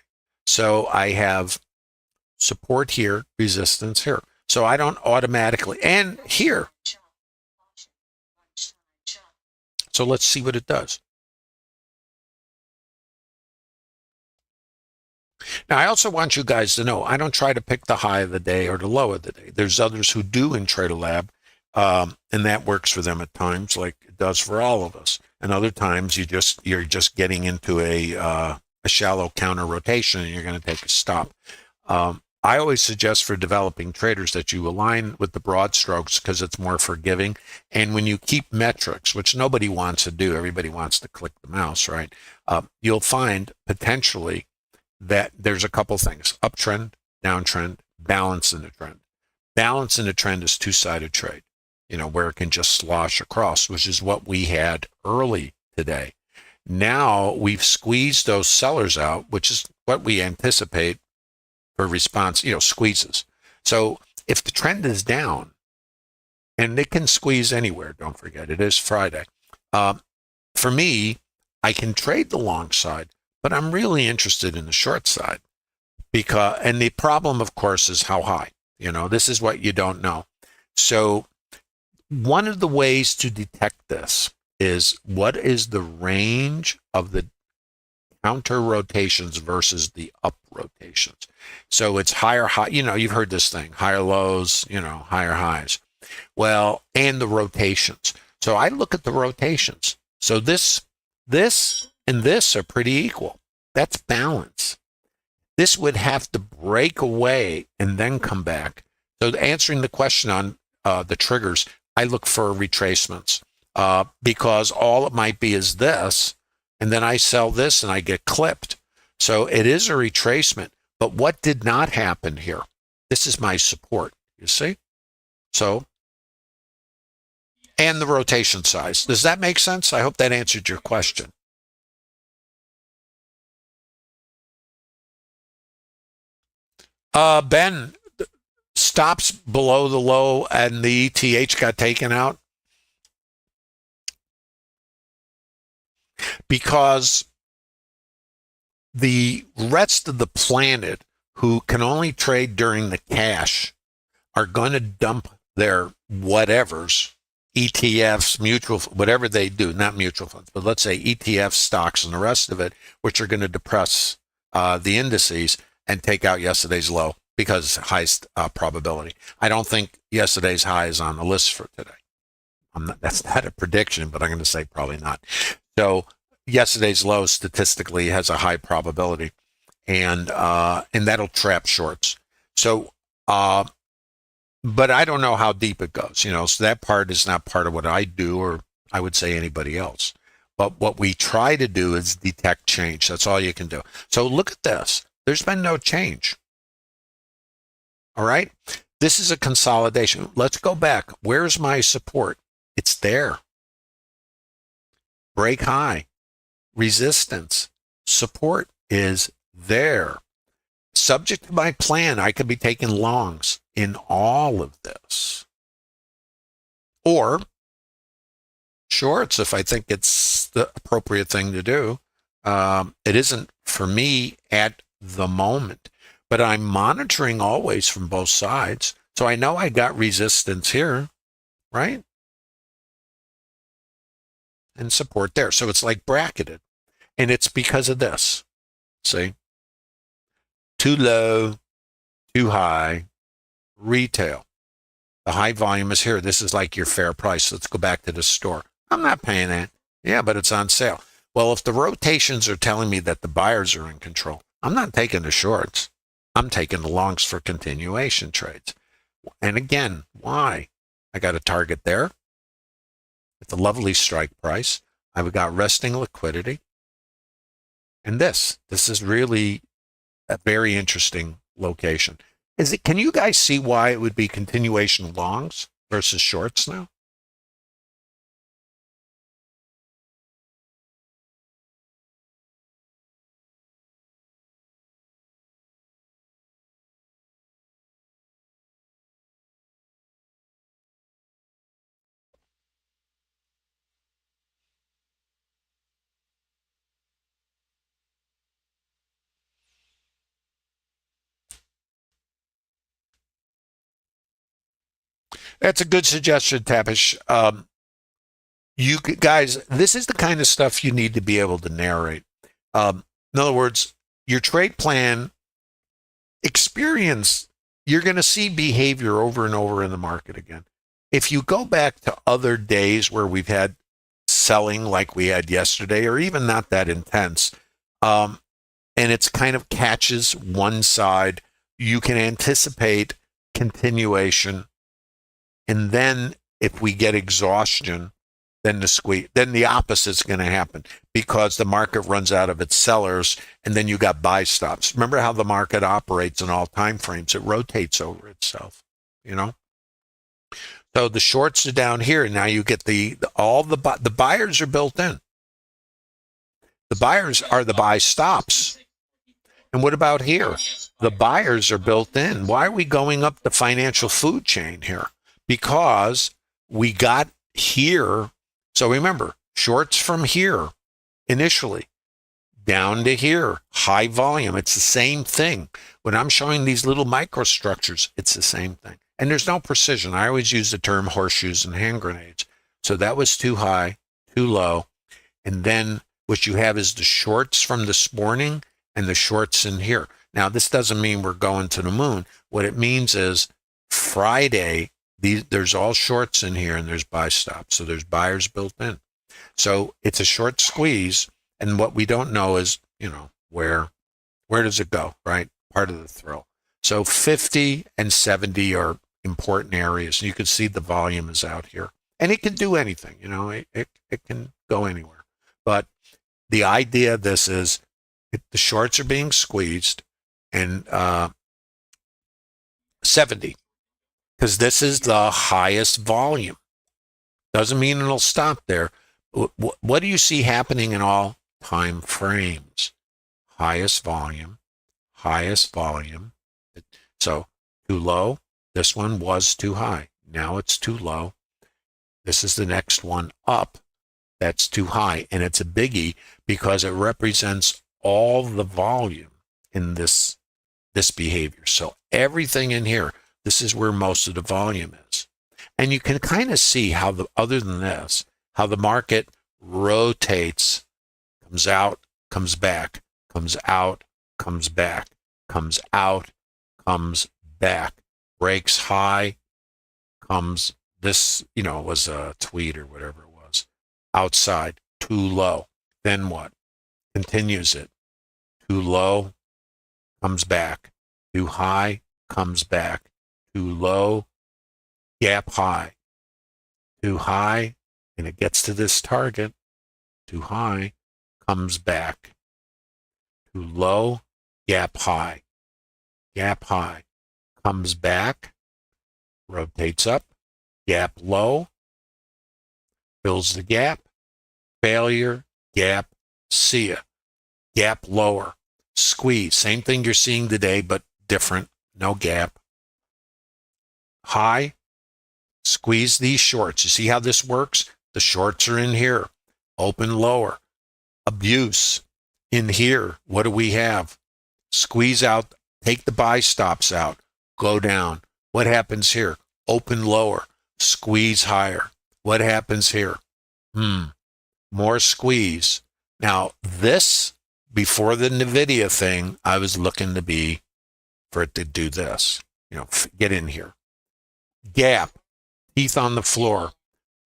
So I have support here, resistance here. So I don't automatically, and here. So let's see what it does. Now, I also want you guys to know, I don't try to pick the high of the day or the low of the day. There's others who do in TraderLab, and that works for them at times, like it does for all of us. And other times, you're just getting into a shallow counter rotation, and you're going to take a stop. I always suggest for developing traders that you align with the broad strokes because it's more forgiving. And when you keep metrics, which nobody wants to do, everybody wants to click the mouse, right? You'll find potentially that there's a couple things: uptrend, downtrend, balance in the trend. Balance in the trend is two-sided trade, where it can just slosh across, which is what we had early today. Now we've squeezed those sellers out, which is what we anticipate for response, squeezes. So if the trend is down, and it can squeeze anywhere, don't forget, it is Friday. For me, I can trade the long side, but I'm really interested in the short side and the problem, of course, is how high. This is what you don't know. So one of the ways to detect this is what is the range of the counter rotations versus the up rotations. So it's higher high, you've heard this thing, higher lows, higher highs. Well, and the rotations. So I look at the rotations. So this and this are pretty equal. That's balance. This would have to break away and then come back. So answering the question on the triggers, I look for retracements because all it might be is this, and then I sell this and I get clipped. So it is a retracement. But what did not happen here? This is my support, you see? So, and the rotation size. Does that make sense? I hope that answered your question. Ben, stops below the low and the ETH got taken out because the rest of the planet who can only trade during the cash are going to dump their whatevers, ETFs, whatever they do, not mutual funds, but let's say ETF stocks and the rest of it, which are going to depress the indices and take out yesterday's low because highest probability. I don't think yesterday's high is on the list for today. That's not a prediction, but I'm going to say probably not. So yesterday's low statistically has a high probability, and that'll trap shorts. So, but I don't know how deep it goes. So that part is not part of what I do, or I would say anybody else. But what we try to do is detect change. That's all you can do. So look at this. There's been no change. All right. This is a consolidation. Let's go back. Where's my support? It's there. Break high. Resistance. Support is there. Subject to my plan, I could be taking longs in all of this. Or shorts if I think it's the appropriate thing to do. It isn't for me at the moment, but I'm monitoring always from both sides. So I know I got resistance here, right? And support there. So it's like bracketed. And it's because of this. See? Too low, too high, retail. The high volume is here. This is like your fair price. Let's go back to the store. I'm not paying that. Yeah, but it's on sale. Well, if the rotations are telling me that the buyers are in control, I'm not taking the shorts. I'm taking the longs for continuation trades. And again, why? I got a target there. It's a lovely strike price. I've got resting liquidity. And this is really a very interesting location. Can you guys see why it would be continuation longs versus shorts now? That's a good suggestion, Tapish. You guys, this is the kind of stuff you need to be able to narrate. In other words, your trade plan experience, you're going to see behavior over and over in the market again. If you go back to other days where we've had selling like we had yesterday, or even not that intense, and it's kind of catches one side, you can anticipate continuation. And then if we get exhaustion, then the opposite's going to happen because the market runs out of its sellers, and then you got buy stops. Remember how the market operates in all time frames? It rotates over itself, you know. So the shorts are down here, and now you get the buyers are built in. The buyers are the buy stops. And what about here? The buyers are built in. Why are we going up the financial food chain here? Because we got here. So remember, shorts from here initially down to here, high volume. It's the same thing. When I'm showing these little microstructures, it's the same thing. And there's no precision. I always use the term horseshoes and hand grenades. So that was too high, too low. And then what you have is the shorts from this morning and the shorts in here. Now, this doesn't mean we're going to the moon. What it means is Friday, there's all shorts in here and there's buy stops. So there's buyers built in. So it's a short squeeze. And what we don't know is, where does it go, right? Part of the thrill. So 50 and 70 are important areas. You can see the volume is out here. And it can do anything, it can go anywhere. But the idea of this is the shorts are being squeezed and 70. Because this is the highest volume. Doesn't mean it'll stop there. What do you see happening in all time frames? Highest volume, highest volume. So too low. This one was too high. Now it's too low. This is the next one up. That's too high. And it's a biggie because it represents all the volume in this behavior. So everything in here, this is where most of the volume is. And you can kind of see how other than this, how the market rotates, comes out, comes back, comes out, comes back, comes out, comes back, breaks high, comes, this, was a tweet or whatever it was, outside, too low. Then what? Continues it. Too low, comes back. Too high, comes back. Too low, gap high. Too high, and it gets to this target. Too high, comes back. Too low, gap high. Gap high, comes back, rotates up, gap low, fills the gap, failure, gap, see ya. Gap lower, squeeze. Same thing you're seeing today, but different, no gap. High, squeeze these shorts. You see how this works? The shorts are in here. Open lower. Abuse in here. What do we have? Squeeze out, take the buy stops out, go down. What happens here? Open lower, squeeze higher. What happens here? More squeeze. Now this, before the NVIDIA thing, I was looking for it to do this. Get in here. Gap, teeth on the floor.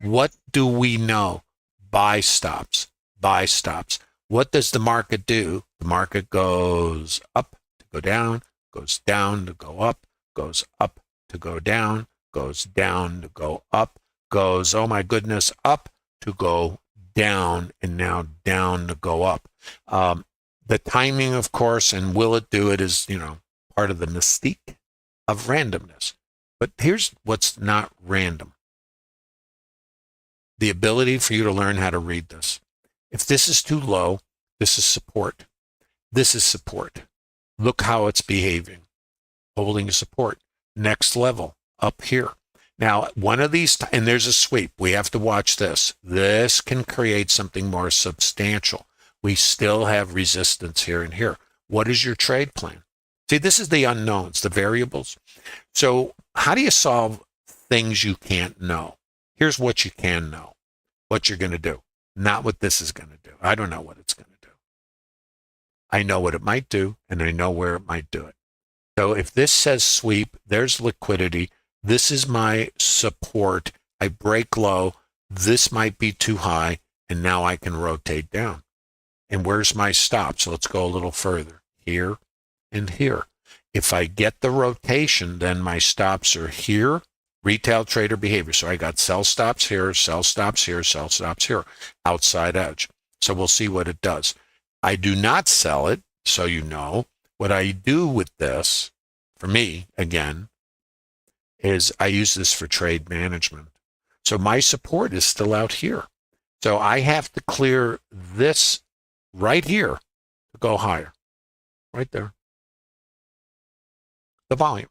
What do we know? Buy stops, buy stops. What does the market do? The market goes up to go down, goes down to go up, goes up to go down, goes down to go up, goes, oh my goodness, up to go down, and now down to go up. The timing, of course, and will it do it is, part of the mystique of randomness. But here's what's not random. The ability for you to learn how to read this. If this is too low, this is support. This is support. Look how it's behaving. Holding support. Next level, up here. Now, one of these, and there's a sweep. We have to watch this. This can create something more substantial. We still have resistance here and here. What is your trade plan? See, this is the unknowns, the variables. So how do you solve things you can't know? Here's what you can know, what you're going to do, not what this is going to do. I don't know what it's going to do. I know what it might do, and I know where it might do it. So if this says sweep, there's liquidity. This is my support. I break low. This might be too high, and now I can rotate down. And where's my stop? So let's go a little further. Here and here. If I get the rotation, then my stops are here. Retail trader behavior. So I got sell stops here, sell stops here, sell stops here. Outside edge. So we'll see what it does. I do not sell it, so you know. What I do with this, for me, again, is I use this for trade management. So my support is still out here. So I have to clear this right here to go higher. Right there. The volume.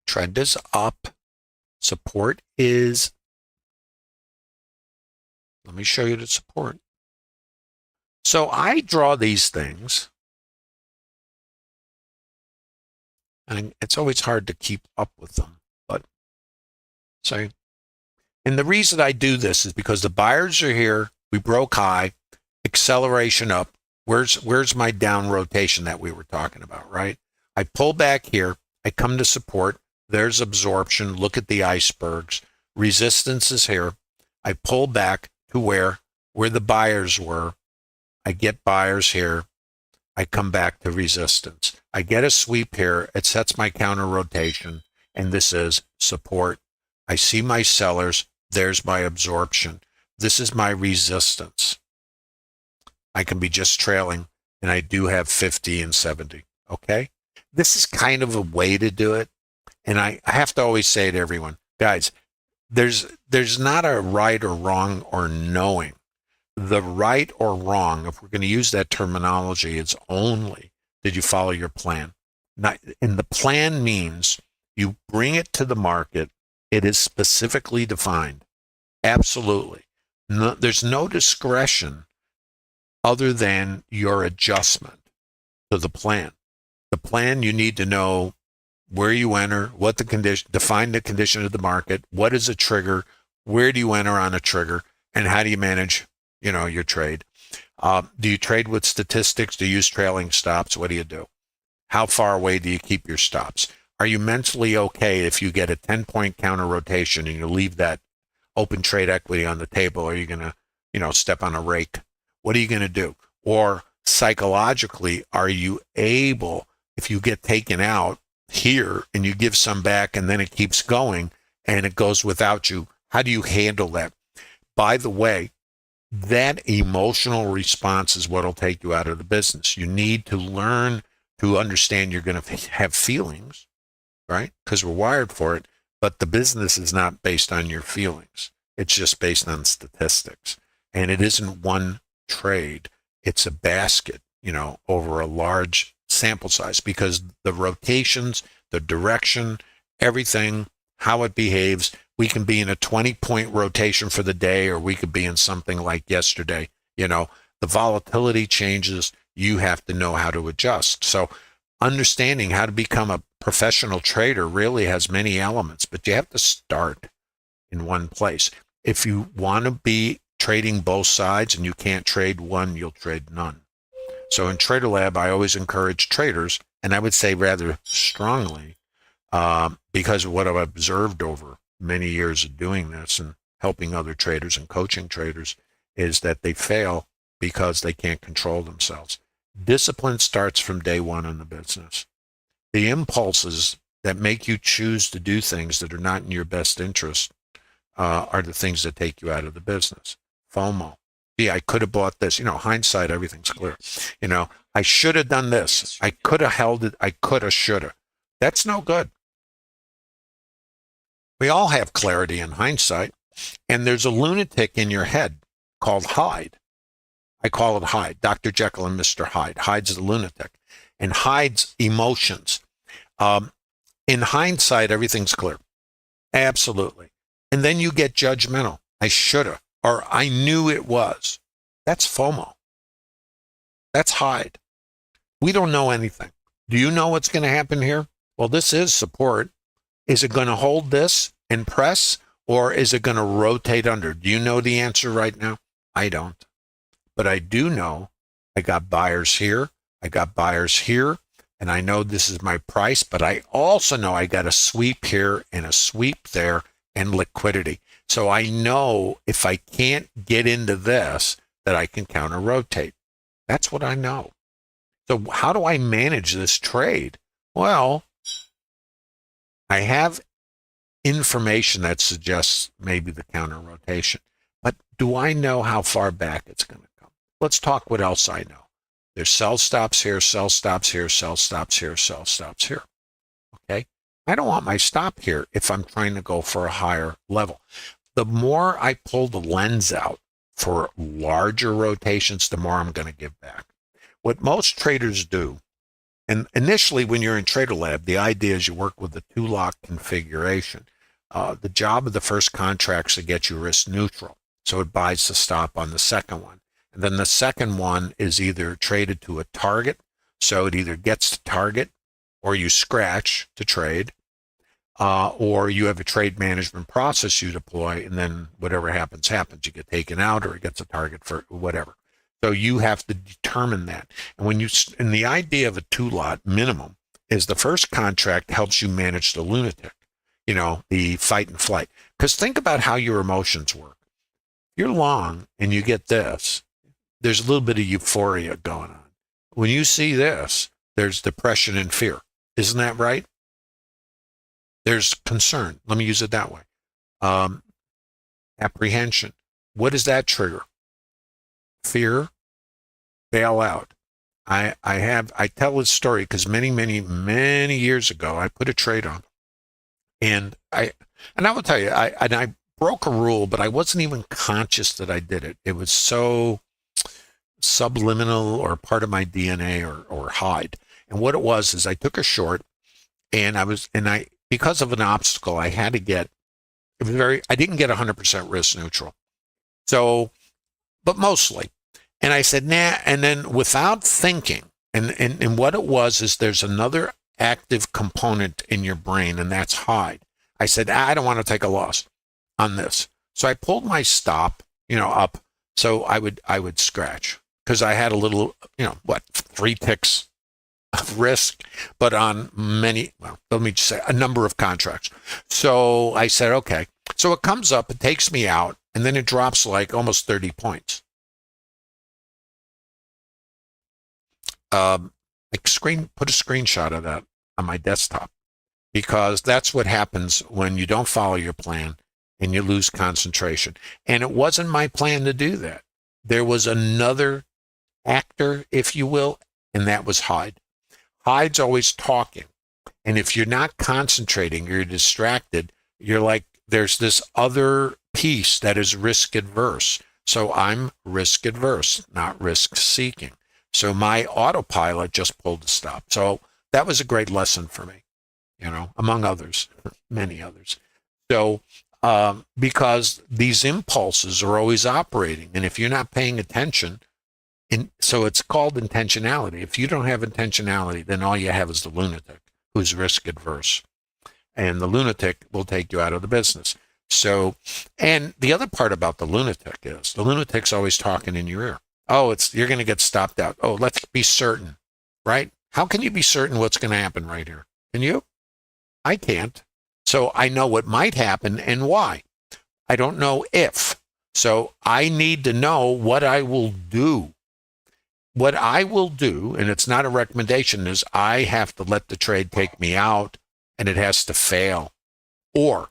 Trend is up. Support is, let me show you the support. So I draw these things, and it's always hard to keep up with them. But so, and the reason I do this is because the buyers are here. We broke high, acceleration up. Where's my down rotation that we were talking about, right? I pull back here. I come to support. There's absorption. Look at the icebergs. Resistance is here. I pull back to where the buyers were. I get buyers here. I come back to resistance. I get a sweep here. It sets my counter rotation, and this is support. I see my sellers. There's my absorption. This is my resistance. I can be just trailing, and I do have 50 and 70. Okay? This is kind of a way to do it. And I have to always say to everyone, guys, there's not a right or wrong or knowing. The right or wrong, if we're going to use that terminology, it's only did you follow your plan. And the plan means you bring it to the market. It is specifically defined. Absolutely. No, there's no discretion other than your adjustment to the plan. The plan, you need to know where you enter, what the condition, define the condition of the market, what is a trigger, where do you enter on a trigger, and how do you manage, your trade. Do you trade with statistics? Do you use trailing stops? What do you do? How far away do you keep your stops? Are you mentally okay if you get a 10-point counter rotation and you leave that open trade equity on the table? Are you going to, step on a rake? What are you going to do? Or psychologically, are you able, if you get taken out here and you give some back and then it keeps going and it goes without you, how do you handle that? By the way, that emotional response is what will take you out of the business. You need to learn to understand you're going to have feelings, right? Because we're wired for it, but the business is not based on your feelings. It's just based on statistics. And it isn't one trade. It's a basket, over a large sample size, because the rotations, the direction, everything, how it behaves, we can be in a 20-point rotation for the day, or we could be in something like yesterday. The volatility changes. You have to know how to adjust. So understanding how to become a professional trader really has many elements, but you have to start in one place. If you want to be trading both sides and you can't trade one, you'll trade none. So in Trader Lab, I always encourage traders, and I would say rather strongly, because of what I've observed over many years of doing this and helping other traders and coaching traders is that they fail because they can't control themselves. Discipline starts from day one in the business. The impulses that make you choose to do things that are not in your best interest are the things that take you out of the business. FOMO. Gee, I could have bought this. Hindsight, everything's clear. I should have done this. I could have held it. I could have, should have. That's no good. We all have clarity in hindsight, and there's a lunatic in your head called Hyde. I call it Hyde, Dr. Jekyll and Mr. Hyde. Hyde's the lunatic, and Hyde's emotions. In hindsight, everything's clear. Absolutely. And then you get judgmental. I should have, or I knew it was. That's FOMO. That's Hyde. We don't know anything. Do you know what's going to happen here? Well, this is support. Is it going to hold this and press, or is it going to rotate under? Do you know the answer right now? I don't. But I do know I got buyers here, I got buyers here, and I know this is my price, but I also know I got a sweep here and a sweep there and liquidity. So I know if I can't get into this, that I can counter rotate. That's what I know. So how do I manage this trade? Well, I have information that suggests maybe the counter rotation, but do I know how far back it's going to come? Let's talk what else I know. There's sell stops here, sell stops here, sell stops here, sell stops here. Okay? I don't want my stop here if I'm trying to go for a higher level. The more I pull the lens out for larger rotations, the more I'm going to give back. What most traders do, and initially when you're in Trader Lab, the idea is you work with the two-lock configuration. The job of the first contract is to get you risk neutral. So it buys the stop on the second one. And then the second one is either traded to a target. So it either gets to target or you scratch to trade, or you have a trade management process you deploy, and then whatever happens, happens. You get taken out or it gets a target for whatever. So you have to determine that. And the idea of a two-lot minimum is the first contract helps you manage the lunatic, the fight and flight. Because think about how your emotions work. If you're long and you get this, there's a little bit of euphoria going on. When you see this, there's depression and fear. Isn't that right? There's concern. Let me use it that way. Apprehension. What does that trigger? Fear, bail out. I tell this story because many years ago, I put a trade on, and I will tell you, I broke a rule, but I wasn't even conscious that I did it. It was so subliminal or part of my DNA or hide. And what it was is I took a short, and because of an obstacle, I had to get, I didn't get 100% risk neutral. So, but mostly. And I said, nah, and then without thinking, and what it was is there's another active component in your brain, and that's hide. I said, I don't want to take a loss on this. So I pulled my stop, up, so I would scratch, because I had a little, 3 ticks of risk, but on a number of contracts. So I said, okay. So it comes up, it takes me out, and then it drops like almost 30 points. Put a screenshot of that on my desktop, because that's what happens when you don't follow your plan and you lose concentration. And it wasn't my plan to do that. There was another actor, if you will, and that was Hyde. Hyde's always talking. And if you're not concentrating, you're distracted, you're like, there's this other piece that is risk adverse. So I'm risk adverse, not risk seeking. So my autopilot just pulled the stop. So that was a great lesson for me, among others, many others. So because these impulses are always operating, and if you're not paying attention, so it's called intentionality. If you don't have intentionality, then all you have is the lunatic who's risk adverse. And the lunatic will take you out of the business. So, and the other part about the lunatic is the lunatic's always talking in your ear. Oh, you're going to get stopped out. Oh, let's be certain, right? How can you be certain what's going to happen right here? Can you? I can't. So I know what might happen and why. I don't know if. So I need to know what I will do. What I will do, and it's not a recommendation, is I have to let the trade take me out and it has to fail. Or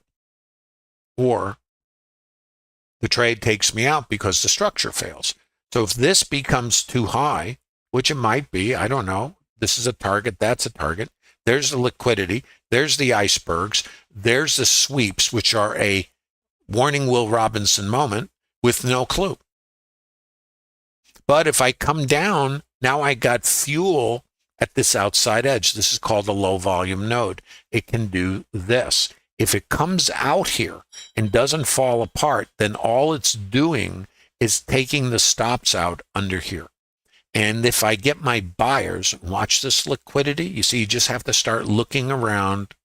the trade takes me out because the structure fails. So if this becomes too high, which it might be, I don't know. This is a target, that's a target. There's the liquidity, there's the icebergs, there's the sweeps, which are a warning Will Robinson moment with no clue. But if I come down, now I got fuel at this outside edge. This is called a low volume node. It can do this. If it comes out here and doesn't fall apart, then all it's doing is taking the stops out under here. And if I get my buyers, watch this liquidity. You see, you just have to start looking around.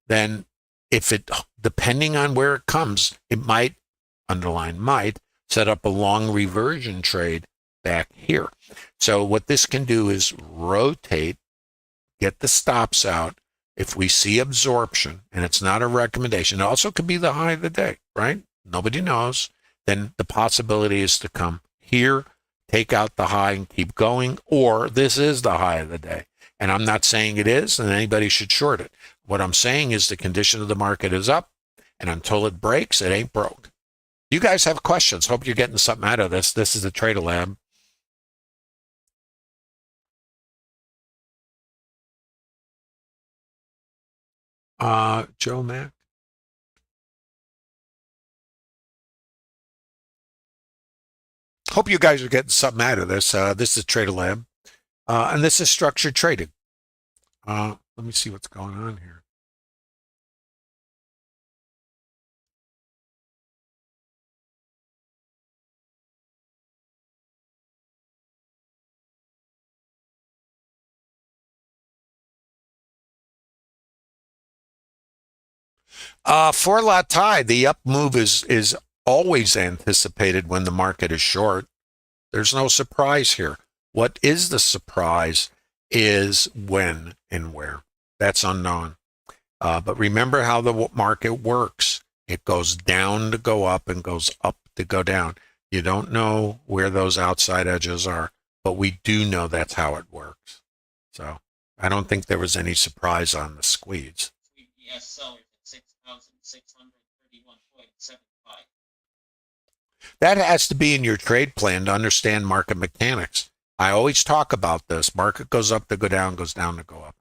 Then if it, depending on where it comes, it might, underline might, set up a long reversion trade back here. So what this can do is rotate, get the stops out. If we see absorption, and it's not a recommendation, it also could be the high of the day, right? Nobody knows. Then the possibility is to come here, take out the high and keep going, or this is the high of the day. And I'm not saying it is, and anybody should short it. What I'm saying is the condition of the market is up, and until it breaks, it ain't broke. You guys have questions. Hope you're getting something out of this. This is the Trader Lab. Joe Mack. Hope you guys are getting something out of this. This is Trader Lab, and this is structured trading. Let me see what's going on here. For Latai, the up move is always anticipated when the market is short. There's no surprise here. What is the surprise is when and where. That's unknown. But remember how the market works. It goes down to go up and goes up to go down. You don't know where those outside edges are, but we do know that's how it works. So I don't think there was any surprise on the squeeze. Yes, sellers at 6,631.75. That has to be in your trade plan to understand market mechanics. I always talk about this. Market goes up to go down to go up.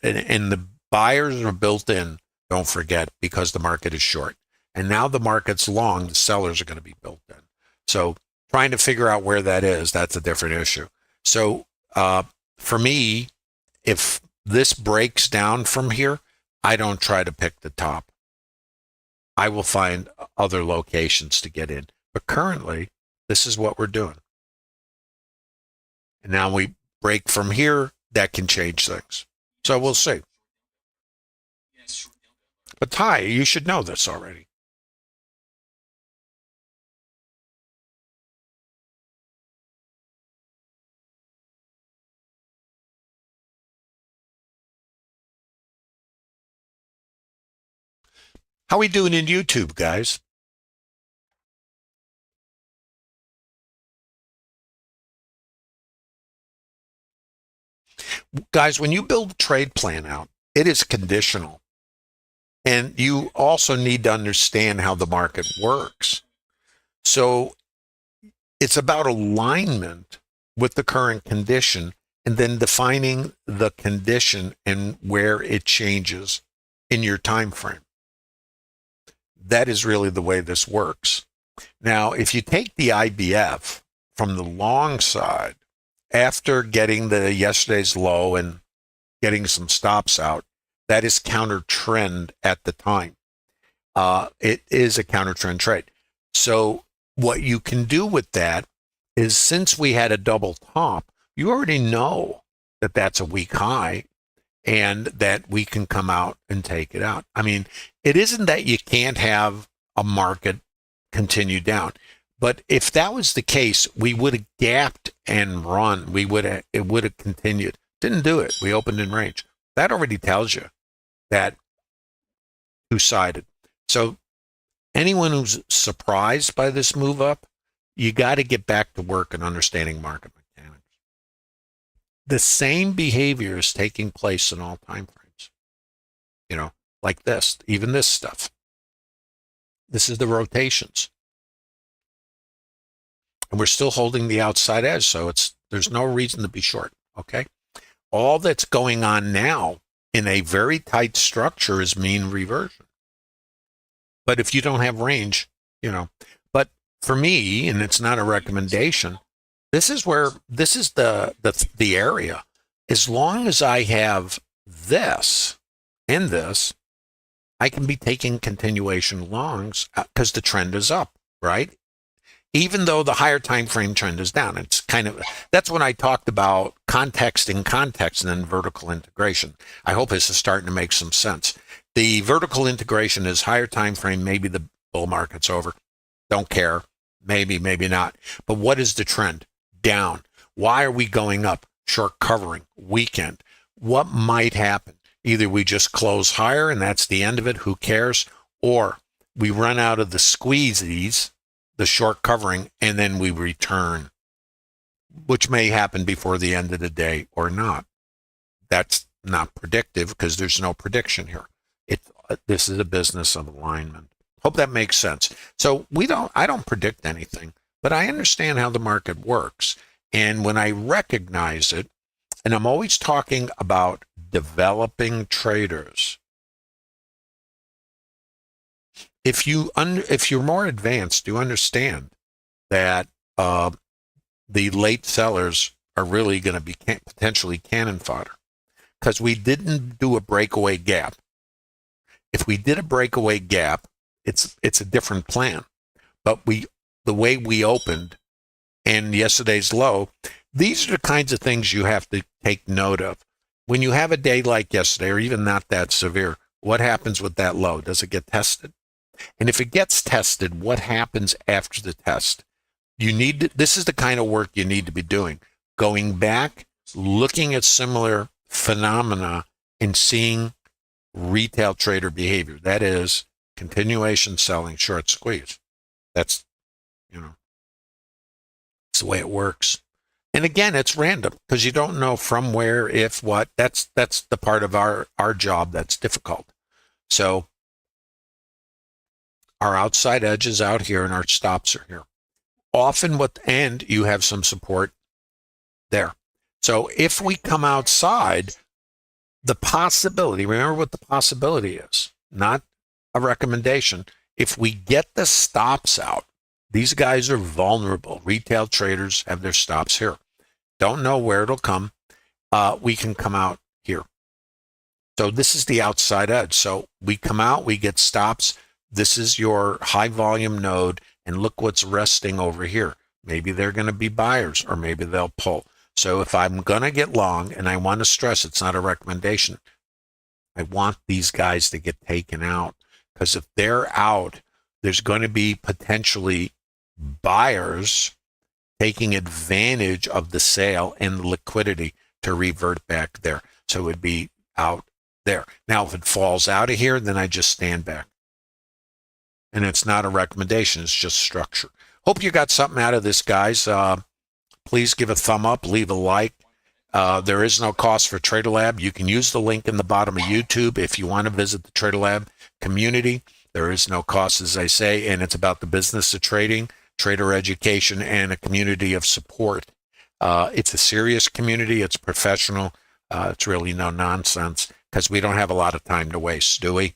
And the buyers are built in, don't forget, because the market is short. And now the market's long, the sellers are going to be built in. So trying to figure out where that is, that's a different issue. So for me, if this breaks down from here, I don't try to pick the top. I will find other locations to get in. But currently, this is what we're doing. And now we break from here, that can change things. So we'll see. But Ty, you should know this already. How we doing in YouTube, guys? Guys, when you build a trade plan out, it is conditional. And you also need to understand how the market works. So it's about alignment with the current condition and then defining the condition and where it changes in your time frame. That is really the way this works. Now, if you take the IBF from the long side, after getting the yesterday's low and getting some stops out, that is counter trend at the time. It is a counter trend trade. So what you can do with that is, since we had a double top, you already know that that's a weak high and that we can come out and take it out. I mean, it isn't that you can't have a market continue down. But if that was the case, we would have gapped and run. It would have continued. Didn't do it. We opened in range. That already tells you that two-sided. So anyone who's surprised by this move up, you got to get back to work and understanding market mechanics. The same behavior is taking place in all time frames. You know, like this, even this stuff. This is the rotations. And we're still holding the outside edge, so there's no reason to be short, okay? All that's going on now in a very tight structure is mean reversion. But if you don't have range, but for me, and it's not a recommendation, this is the area. As long as I have this and this, I can be taking continuation longs because the trend is up, right? Even though the higher time frame trend is down. It's that's when I talked about context and then vertical integration. I hope this is starting to make some sense. The vertical integration is higher time frame, maybe the bull market's over. Don't care. Maybe, maybe not. But what is the trend? Down. Why are we going up? Short covering, weekend. What might happen? Either we just close higher and that's the end of it, who cares? Or we run out of the squeezies, the short covering, and then we return, which may happen before the end of the day or not. That's not predictive because there's no prediction here. This is a business of alignment. Hope that makes sense. So I don't predict anything, but I understand how the market works. And when I recognize it, and I'm always talking about developing traders. If you're more advanced, you understand that the late sellers are really going to be potentially cannon fodder because we didn't do a breakaway gap. If we did a breakaway gap, it's a different plan. But the way we opened and yesterday's low, these are the kinds of things you have to take note of. When you have a day like yesterday, or even not that severe, what happens with that low? Does it get tested? And if it gets tested, what happens after the test? This is the kind of work you need to be doing. Going back, looking at similar phenomena and seeing retail trader behavior. That is continuation selling, short squeeze. That's, it's the way it works. And again, it's random because you don't know from where, if, what. That's the part of our job that's difficult. So our outside edge is out here and our stops are here. Often and you have some support there. So if we come outside, the possibility, remember what the possibility is, not a recommendation. If we get the stops out, these guys are vulnerable. Retail traders have their stops here. Don't know where it'll come. We can come out here. So this is the outside edge. So we come out, we get stops. This is your high volume node, and look what's resting over here. Maybe they're going to be buyers, or maybe they'll pull. So if I'm going to get long, and I want to stress it's not a recommendation, I want these guys to get taken out, because if they're out, there's going to be potentially buyers taking advantage of the sale and the liquidity to revert back there. So it would be out there. Now, if it falls out of here, then I just stand back. And it's not a recommendation, it's just structure. Hope you got something out of this, guys. Please give a thumb up, leave a like. There is no cost for Trader Lab. You can use the link in the bottom of YouTube if you want to visit the Trader Lab community. There is no cost, as I say, and it's about the business of trading, trader education, and a community of support. It's a serious community. It's professional. It's really no nonsense because we don't have a lot of time to waste, do we?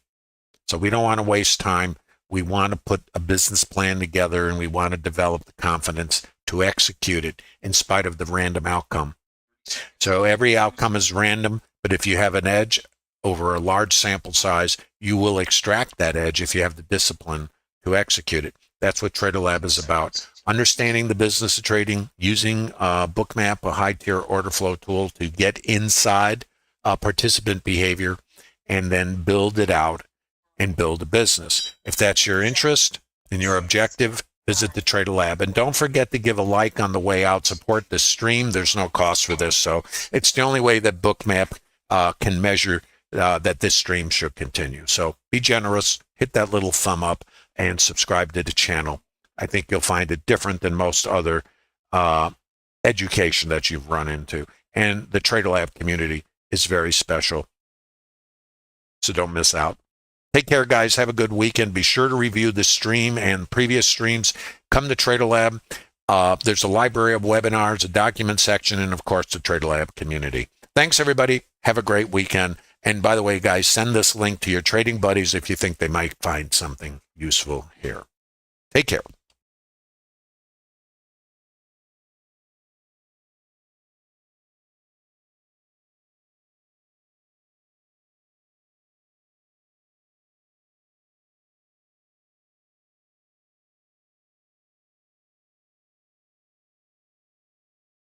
So we don't want to waste time. We want to put a business plan together, and we want to develop the confidence to execute it in spite of the random outcome. So every outcome is random, but if you have an edge over a large sample size, you will extract that edge if you have the discipline to execute it. That's what Trader Lab is about. Understanding the business of trading, using Bookmap, a high-tier order flow tool to get inside participant behavior and then build it out and build a business. If that's your interest and your objective, visit the Trader Lab. And don't forget to give a like on the way out. Support this stream. There's no cost for this. So it's the only way that Bookmap can measure that this stream should continue. So be generous. Hit that little thumb up. and subscribe to the channel. I think you'll find it different than most other education that you've run into. And the Trader Lab community is very special. So don't miss out. Take care, guys. Have a good weekend. Be sure to review this stream and previous streams. Come to Trader Lab. There's a library of webinars, a document section, and of course, the Trader Lab community. Thanks, everybody. Have a great weekend. And by the way, guys, send this link to your trading buddies if you think they might find something useful here. Take care.